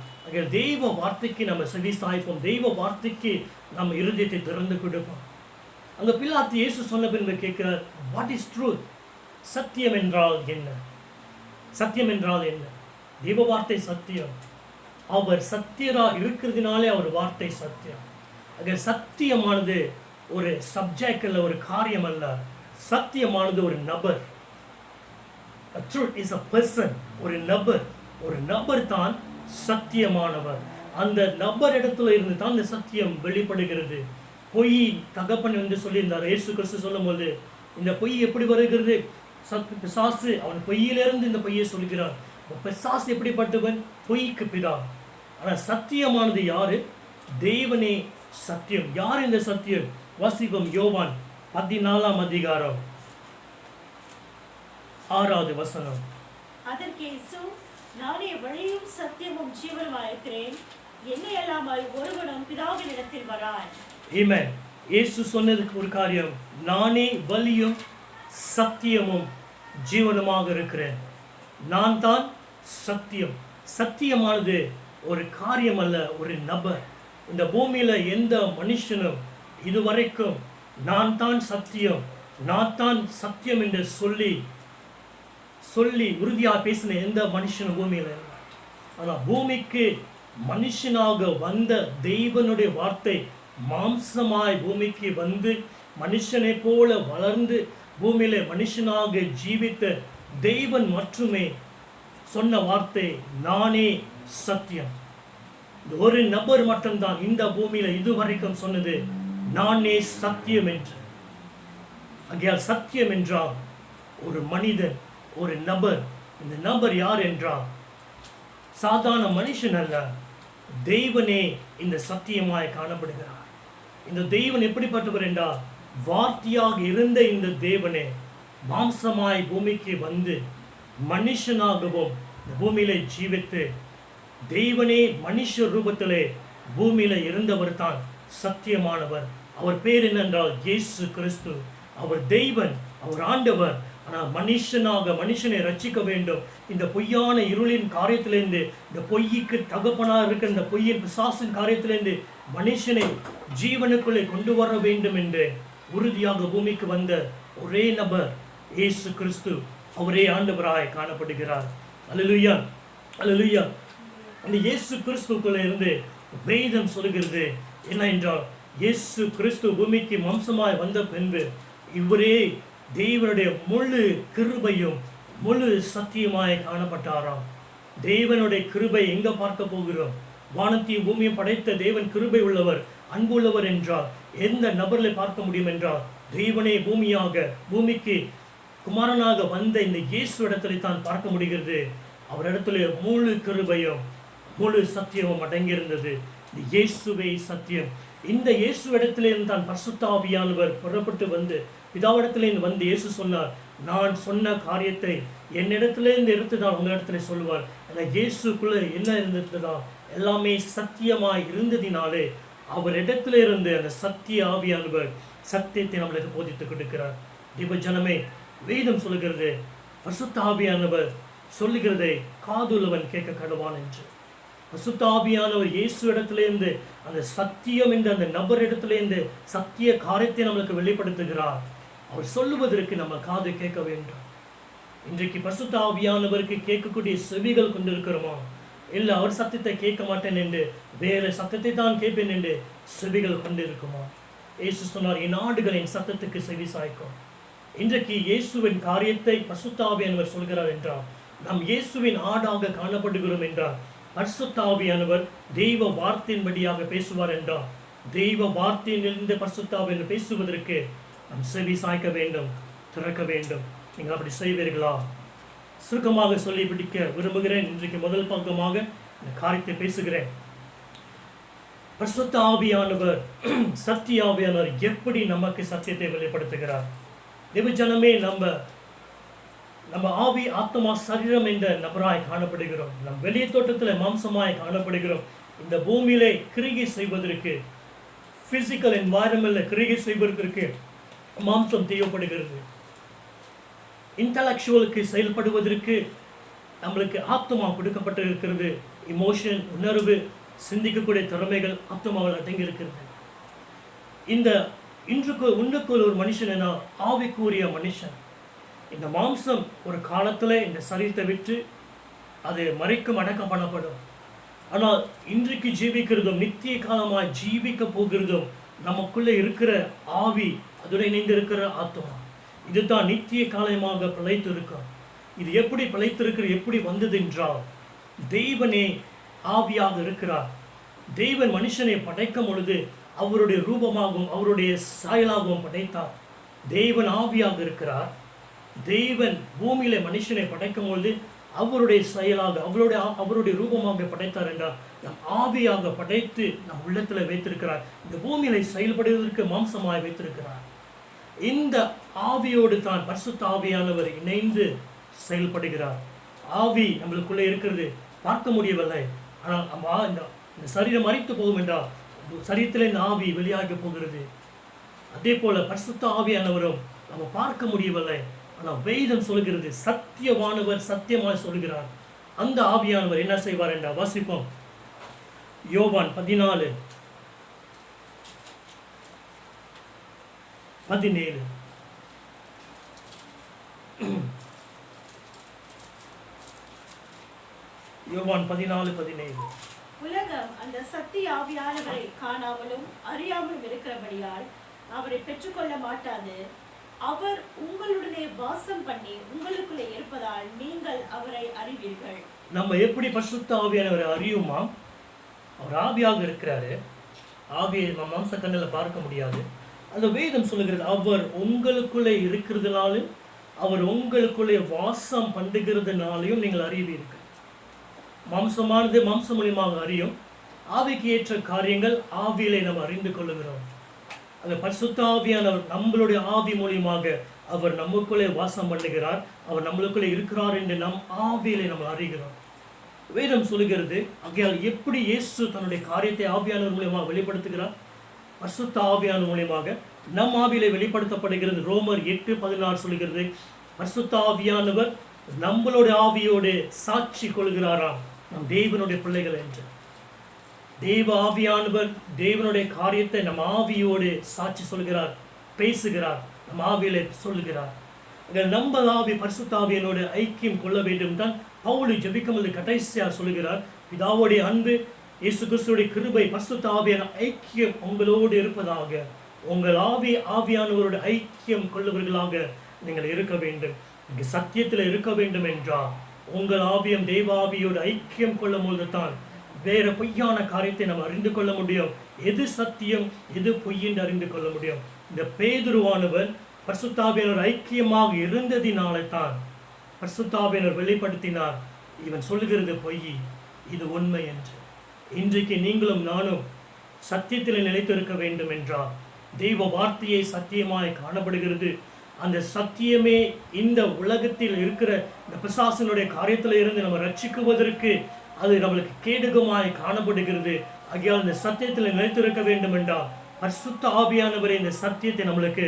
தெய்வ வார்த்தைக்கு நம்ம செவி சாய்ப்போம். தெய்வ வார்த்தைக்கு நம்ம இருதயத்தை திறந்து கொடுப்போம். அங்க பிலாத்து இயேசு சொன்ன பின்பு கேட்கிறார், வாட் இஸ் ட்ரூத்? சத்தியம் என்றால் என்ன? சத்தியம் என்றால் என்ன? தெய்வ வார்த்தை சத்தியம். அவர் சத்தியரா இருக்கிறதுனாலே அவர் வார்த்தை சத்தியம். சத்தியமானது ஒரு சப்ஜெக்ட் அல்ல, ஒரு காரியம் அல்ல. சத்தியமானது ஒரு நபர். Truth is a person. ஒரு நபர் தான் சத்தியமானவர். அந்த நபர் இடத்துல இருந்து தான் இந்த சத்தியம் வெளிப்படுகிறது. பொய் தகப்பன் என்று சொல்லியிருந்தார் இயேசு கிறிஸ்து சொல்லும் போது, இந்த பொய் எப்படி வருகிறது? பிசாசு அவன் பொய்யிலிருந்து இந்த பொய்யை சொல்கிறான். பிசாசு எப்படிப்பட்டவன்? பொய்க்கு பிதா. ஆனால் சத்தியமானது யாரு? தேவனே சத்தியம். யார் இந்த சத்தியம்? வாசிப்போம் யோவான் 14ஆம் அதிகாரம் 6வது வசனம். அதற்கு இயேசு, நானே வழியும் சத்தியமும் ஜீவனுமாயிருக்கிறேன், என்னை அல்லாமல் ஒருவனும் பிதாவினிடத்தில் வரான். ஆமென். இயேசு சொன்னதுக்கு ஒரு காரியம், நானே வழியும் சத்தியமும் ஜீவனுமாக இருக்கிறேன். நான் தான் சத்தியம். சத்தியமானது ஒரு காரியம் அல்ல, ஒரு நபர். இந்த பூமியில எந்த மனுஷனும் இதுவரைக்கும் நான் தான் சத்தியம், நான் தான் சத்தியம் என்று சொல்லி உறுதியாக பேசின எந்த மனுஷனும் பூமியில. ஆனால் பூமிக்கு மனுஷனாக வந்த தெய்வனுடைய வார்த்தை மாம்சமாய் பூமிக்கு வந்து மனுஷனை போல வளர்ந்து பூமியில மனுஷனாக ஜீவித்த தெய்வன் மட்டுமே சொன்ன வார்த்தை, நானே சத்தியம். ஒரு நபர் மட்டும்தான் இந்த பூமியில இதுவரைக்கும் சொன்னது, நானே சத்தியம் என்று. ஆகையால் சத்தியம் என்றால் ஒரு மனிதன், ஒரு நபர். இந்த நபர் யார் என்றால் சாதாரண மனுஷன் அல்ல, தெய்வனே இந்த சத்தியமாய் காணப்படுகிறார். இந்த தெய்வன் எப்படிப்பட்டவர் என்றால், வார்த்தையாக இருந்த இந்த தேவனே மாம்சமாய் பூமிக்கு வந்து மனுஷனாகவும் இந்த பூமியில ஜீவித்து, தெய்வனே மனுஷ ரூபத்திலே பூமியில இருந்தவர் தான் சத்தியமானவர். அவர் பேர் என்னென்றால் இயேசு கிறிஸ்து. அவர் தெய்வன், அவர் ஆண்டவர். ஆனால் மனுஷனை ரட்சிக்க வேண்டும். இந்த பொய்யான இருளின் காரியத்திலிருந்து, இந்த பொய்க்கு தகப்பனாக இருக்கிற இந்த பொய்யின் பிசாசின் காரியத்திலிருந்து மனுஷனை ஜீவனுக்குள்ளே கொண்டு வர வேண்டும் என்று உறுதியாக பூமிக்கு வந்த ஒரே நபர் இயேசு கிறிஸ்து. அவரே ஆண்டவராய் காணப்படுகிறார். அல்லேலூயா, அல்லேலூயா. இந்த இயேசு கிறிஸ்துக்குள்ளே இருந்து வேதம் சொல்கிறது என்ன என்றால், இயேசு கிறிஸ்து பூமிக்கு மாம்சமாய் வந்த பின்பு இவரே தேவனுடைய முழு கிருபையும் முழு சத்தியமாய் காணப்பட்டாராம். தேவனுடைய கிருபை எங்க பார்க்க போகிறோம்? வானத்தையும் பூமியும் படைத்த தேவன் கிருபை உள்ளவர், அன்பு உள்ளவர் என்றால் எந்த நபர்களை பார்க்க முடியும் என்றால், தேவனே பூமிக்கு குமாரனாக வந்த இந்த இயேசு இடத்துல தான் பார்க்க முடிகிறது. அவர் இடத்துல முழு கிருபையும் முழு சத்தியமும் அடங்கியிருந்தது. இந்த இயேசுவே சத்தியம். இந்த இயேசு இடத்திலிருந்து தான் பரிசுத்த ஆவியானவர் புறப்பட்டு வந்து பிதாவிடத்திலிருந்து வந்து இயேசு சொன்னார், நான் சொன்ன காரியத்தை என்னிடத்திலிருந்து எடுத்துதான் உங்களிடத்துல சொல்லுவார். ஆனால் இயேசுக்குள்ள என்ன இருந்ததுதான் எல்லாமே சத்தியமாய் இருந்ததினாலே அவரிடத்துல இருந்து அந்த சத்திய ஆவியானவர் சத்தியத்தை நம்மளுக்கு போதித்து கொடுக்கிறார். தேவ ஜனமே, வேதம் சொல்லுகிறது, பரிசுத்த ஆவியானவர் சொல்லுகிறதை காதுள்ளவன் கேட்க கடவான் என்று. பரிசுத்த ஆவியானவர் இயேசு இடத்திலிருந்து அந்த சத்தியம் என்ற அந்த நபர் இடத்திலிருந்து சத்திய காரியத்தை நம்மளுக்கு வெளிப்படுத்துகிறார். அவர் சொல்லுவதற்கு நம்ம காது கேட்க வேண்டும். இன்றைக்கு பரிசுத்த ஆவியானவருக்கு கேட்கக்கூடிய செவிகள் கொண்டிருக்கிறோமா? இல்லை அவர் சத்தத்தை கேட்க மாட்டேன் என்று வேற சத்தத்தை தான் கேட்பேன் என்று செவிகள் கொண்டிருக்குமா? இயேசு சொன்னார், என் ஆடுகள் என் சத்தத்துக்கு செவி சாய்க்கும். இன்றைக்கு இயேசுவின் காரியத்தை பரிசுத்த ஆவியானவர் சொல்கிறார் என்றால் நாம் இயேசுவின் ஆடாக காணப்படுகிறோம் என்றால் பரிசுத்த ஆவியானவர் தெய்வ வார்த்தையின்படியாக பேசுவார் என்றால் தெய்வ வார்த்தையிலிருந்து பரிசுத்த ஆவியானவர் பேசுவதற்கு நாம் செவி சாய்க்க வேண்டும், திறக்க வேண்டும். நீங்கள் அப்படி செய்வீர்களா? சுருக்கமாக சொல்லி பிடிக்க விரும்புகிறேன். இன்றைக்கு முதல் பக்கமாக இந்த காரியத்தை பேசுகிறேன். பரிசுத்த ஆவியானவர் சத்திய ஆவியானவர் எப்படி நமக்கு சத்தியத்தை வெளிப்படுத்துகிறார்? தேவஜனமே, நம்ம ஆவி ஆத்மா சரீரம் என்ற நபராய் காணப்படுகிறோம். நம் வெளியே தோட்டத்தில் மாம்சமாய் காணப்படுகிறோம். இந்த பூமியிலே கிரிகை செய்வதற்கு, பிசிக்கல் என்வாயரன்மெண்ட்ல கிரிகை செய்வதற்கு மாம்சம் தேவைப்படுகிறது. இன்டலெக்சுவலுக்கு செயல்படுவதற்கு நம்மளுக்கு ஆத்மா கொடுக்கப்பட்டு இருக்கிறது. இமோஷன், உணர்வு, சிந்திக்கக்கூடிய திறமைகள் ஆத்மாவில் அடங்கி இருக்கிறது. இந்த உன்னுக்குள் ஒரு மனுஷன் என ஆவிக்குரிய மனுஷன். இந்த மாம்சம் ஒரு காலத்தில் இந்த சரீரத்தை விட்டு அது மறைக்கும், அடக்கம் பண்ணப்படும். ஆனால் இன்றைக்கு ஜீவிக்கிறதும் நித்திய காலமாய் ஜீவிக்க போகிறதும் நமக்குள்ளே இருக்கிற ஆவி, அதோடு இணைந்து இருக்கிற ஆத்மா, இதுதான் நித்திய காலமாக பிழைத்து இருக்கும். இது எப்படி பிழைத்திருக்கிற, எப்படி வந்தது என்றால் தெய்வனே ஆவியாக இருக்கிறார். தெய்வன் மனுஷனை படைக்கும் பொழுது அவருடைய ரூபமாகவும் அவருடைய சாயலாகவும் படைத்தார். தெய்வன் ஆவியாக இருக்கிறார். தெய்வன் பூமியில மனுஷனை படைக்கும் பொழுது அவருடைய செயலாக அவருடைய ரூபமாக படைத்தார் என்றால் நம் ஆவியாக படைத்து நம் உள்ளத்தில் வைத்திருக்கிறார். இந்த பூமியில செயல்படுவதற்கு மாம்சமாய் வைத்திருக்கிறார். இந்த ஆவியோடு தான் பரிசுத்த ஆவியானவர் இணைந்து செயல்படுகிறார். ஆவி நம்மளுக்குள்ளே இருக்கிறது, பார்க்க முடியவில்லை. ஆனால் இந்த சரீரம் மறித்து போகும் என்றால் சரீரத்தில் இந்த ஆவி வெளியாகி போகிறது. அதே போல பரிசுத்த ஆவியானவரும் நம்ம பார்க்க முடியவில்லை. ஆனால் வேதம் சொல்கிறது, சத்தியவானவர் சத்தியமாய் சொல்கிறார். அந்த ஆவியானவர் என்ன செய்வார் என்றால் வாசிப்போம். யோவான் 14:17. யோவான் 14:17. உலகம் அந்த சத்திய ஆவியானவரை காணாமலும் அறியாமலும் இருக்கிறபடியால் அவரை பெற்றுக்கொள்ள மாட்டாது. அவர் உங்களுடனே வாசம் பண்ணி உங்களுக்குள்ளே இருப்பதால் நீங்கள் அவரை அறிவீர்கள். நம்ம எப்படி பரிசுத்த ஆவியானவரை அறியுமா? அவர் ஆவியாக இருக்கிறாரு. ஆவியை நம்ம மாம்ச கண்ணில் பார்க்க முடியாது. அந்த வேதம் சொல்லுகிறது, அவர் உங்களுக்குள்ளே இருக்கிறதுனாலும் அவர் உங்களுக்குள்ளே வாசம் பண்ணுகிறதுனாலையும் நீங்கள் அறிவீர்கள். மாம்சமானது மாம்ச மூலியமாக அறியும். ஆவிக்கு ஏற்ற காரியங்கள் ஆவியிலே நம்ம அறிந்து கொள்ளுகிறோம். அந்த பரிசுத்த ஆவியானவர் நம்மளுடைய ஆவி மூலியமாக அவர் நமக்குள்ளே வாசம் பண்ணுகிறார். அவர் நம்மளுக்குள்ளே இருக்கிறார் என்று நம் ஆவியிலே நம்ம அறிகிறோம். வேதம் சொல்லுகிறது, ஆகையால் எப்படி இயேசு தன்னுடைய காரியத்தை ஆவியானவர் மூலியமாக வெளிப்படுத்துகிறார்? பரிசுத்த ஆவியானவர் மூலியமாக நம் ஆவியிலே வெளிப்படுத்தப்படுகிறது. ரோமர் 8:16 சொல்லுகிறது, பரிசுத்த ஆவியானவர் நம்மளுடைய ஆவியோடு சாட்சி கொள்கிறாராம் நம் தேவனுடைய பிள்ளைகள் என்று. தேவ ஆவியானவர் தேவனுடைய காரியத்தை நம் ஆவியோடு சாட்சி சொல்கிறார், பேசுகிறார், நம் ஆவியிலே சொல்லுகிறார். நம்ம ஆவி பரிசுத்த ஆவியனோடு ஐக்கியம் கொள்ள வேண்டும் தான் பவுல் ஜெபிக்கும்போது கடைசியாக சொல்லுகிறார், பிதாவுடைய அன்பு, இயேசு கிறிஸ்துவுடைய கிருபை, பரிசுத்த ஆவியான ஐக்கியம் உங்களோடு இருப்பதாக. உங்கள் ஆவியானவரோட ஐக்கியம் கொள்ளவர்களாக நீங்கள் இருக்க வேண்டும். இங்கு சத்தியத்தில் இருக்க வேண்டும் என்றால் உங்கள் ஆவியம் தெய்வ ஆவியோடு ஐக்கியம் கொள்ளும் போது தான் வேற பொய்யான காரியத்தை நம்ம அறிந்து கொள்ள முடியும். எது சத்தியம் எது பொய் என்று அறிந்து கொள்ள முடியும். இந்த பேதுருவானவர் பரிசுத்த ஆவியானவர் ஐக்கியமாக இருந்ததினாலே தான் பரிசுத்த ஆவியானவர் வெளிப்படுத்தினார், இவன் சொல்லுகிறது பொய், இது உண்மை என்று. இன்றைக்கு நீங்களும் நானும் சத்தியத்தில் நிலைத்திருக்க வேண்டும் என்றால் தெய்வ வார்த்தையை சத்தியமாய் காணப்படுகிறது. அந்த சத்தியமே இந்த உலகத்தில் இருக்கிற இந்த பிசாசினுடைய காரியத்தில் இருந்து நம்ம ரட்சிக்குவதற்கு அது நம்மளுக்கு கேடகமாய் காணப்படுகிறது. ஆகையால் இந்த சத்தியத்தில் நிலைத்திருக்க வேண்டும் என்றால் பரிசுத்த ஆவியானவரே இந்த சத்தியத்தை நம்மளுக்கு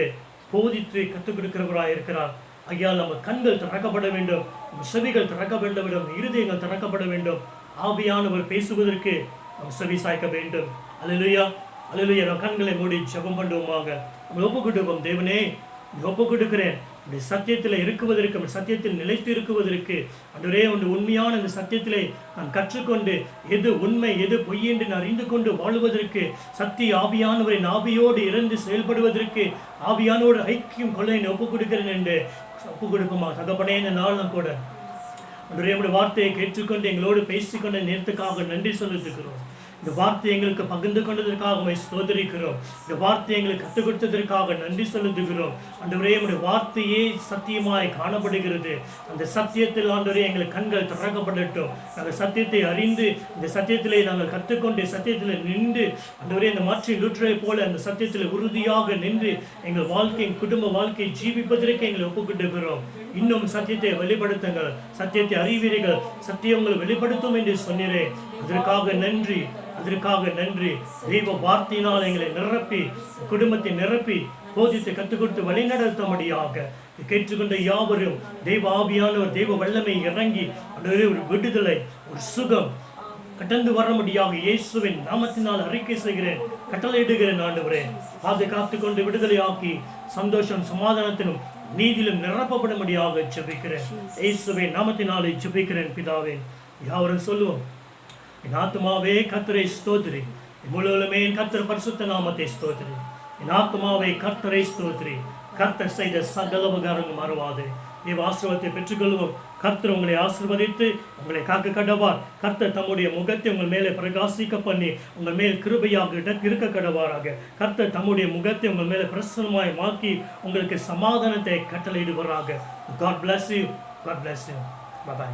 போதித்து கற்றுக் கொடுக்கிறவராக இருக்கிறார். ஆகையால் நம்ம கண்கள் திறக்கப்பட வேண்டும், நம்ம செவிகள் திறக்கப்பட வேண்டும், இருதயங்கள் திறக்கப்பட வேண்டும். ஆவியானவர் பேசுவதற்கு நம்ம செவி சாய்க்க வேண்டும். அல்லேலூயா, அல்லேலூயா. நம்ம கண்களை மூடி ஜெபம் பண்ணுவோமாக. நம்ம ஒப்பு கொடுப்போம். தேவனே, ஒப்பு கொடுக்கிறேன் இந்த சத்தியத்தில் இருக்குவதற்கு, அந்த சத்தியத்தில் நிலைத்து இருக்குவதற்கு. அன்றே ஒன்று உண்மையான இந்த சத்தியத்திலே நான் கற்றுக்கொண்டு எது உண்மை எது பொய் என்று நான் அறிந்து கொண்டு வாழுவதற்கு, சத்திய ஆவியானவரின் ஆவியோடு இருந்து செயல்படுவதற்கு, ஆவியானோடு ஐக்கியம் கொள்ள என்னை ஒப்பு கொடுக்கிறேன் என்று ஒப்பு கொடுப்போமா. தகப்பனே, இந்த நாளும் கூட அன்றே நம்முடைய வார்த்தையை கேட்டுக்கொண்டு எங்களோடு பேசிக்கொண்ட நேரத்துக்காக நன்றி செலுத்துகிறோம். இந்த வார்த்தை எங்களுக்கு பகிர்ந்து கொண்டதற்காக ஸ்தோத்திரிக்கிறோம். இந்த வார்த்தை எங்களுக்கு கற்றுக் கொடுத்ததற்காக நன்றி செலுத்துகிறோம். ஆண்டவரே, நம்முடைய வார்த்தையே சத்தியமாய் காணப்படுகிறது. அந்த சத்தியத்தில் ஆண்டவரே எங்கள் கண்கள் திறக்கப்படட்டும். நாங்கள் சத்தியத்தை அறிந்து இந்த சத்தியத்திலே நாங்கள் கற்றுக்கொண்டு சத்தியத்தில் நின்று ஆண்டவரே இந்த மாற்றி லூற்றை போல அந்த சத்தியத்தில் உறுதியாக நின்று எங்கள் வாழ்க்கை, குடும்ப வாழ்க்கை ஜீவிப்பதற்கு எங்களை ஒப்புக்கொண்டுகிறோம். இன்னும் சத்தியத்தை வெளிப்படுத்துங்கள், சத்தியத்தை அறிவீர்கள், சத்தியம் உங்களை வெளிப்படுத்தும் என்று சொன்னீரே. அதற்காக நன்றி, அதற்காக நன்றி. தெய்வ வார்த்தையினால் எங்களை நிரப்பி, குடும்பத்தை நிரப்பி, போதித்து கற்றுக் கொடுத்து வழிநடத்தும்படியாக கேட்டுக்கொண்ட யாவரும் தெய்வ ஆவியானவர் தெய்வ வல்லமை இறங்கி ஒரு விடுதலை, ஒரு சுகம் கடந்து வரமுடியாக இயேசுவின் நாமத்தினால் அறிக்கை செய்கிறேன், கட்டளையிடுகிறேன். ஆண்டவரே, பாதுகாத்து கொண்டு விடுதலை ஆக்கி சந்தோஷம், சமாதானத்திலும் நீதியிலும் நிரப்பப்படும்படியாக ஜெபிக்கிறேன். இயேசுவின் நாமத்தினாலே ஜெபிக்கிறேன் பிதாவே. யாவரும் சொல்லுவோம். என் ஆத்மாவே கர்த்தரை ஸ்தோத்திரி, முழுவதுமே என் கர்த்தர் பரிசுத்த நாமத்தை ஸ்தோத்திரி. என் ஆத்மாவே கர்த்தரை ஸ்தோத்திரி, கர்த்தர் செய்த சகல உபகாரங்கள் மறவாது. தேவ ஆசீர்வாதத்தை பெற்றுக்கொள்வோம். கர்த்தர் உங்களை ஆசீர்வதித்து உங்களை காக்க கடவார். கர்த்தர் தம்முடைய முகத்தை உங்கள் மேலே பிரகாசிக்க பண்ணி உங்கள் மேல் கிருபையாக இருக்க கடவாராக. கர்த்தர் தம்முடைய முகத்தை உங்கள் மேலே பிரசன்னமாய் மாக்கி உங்களுக்கு சமாதானத்தை கட்டளையிடுவாராக. God bless you. God bless you. Bye bye.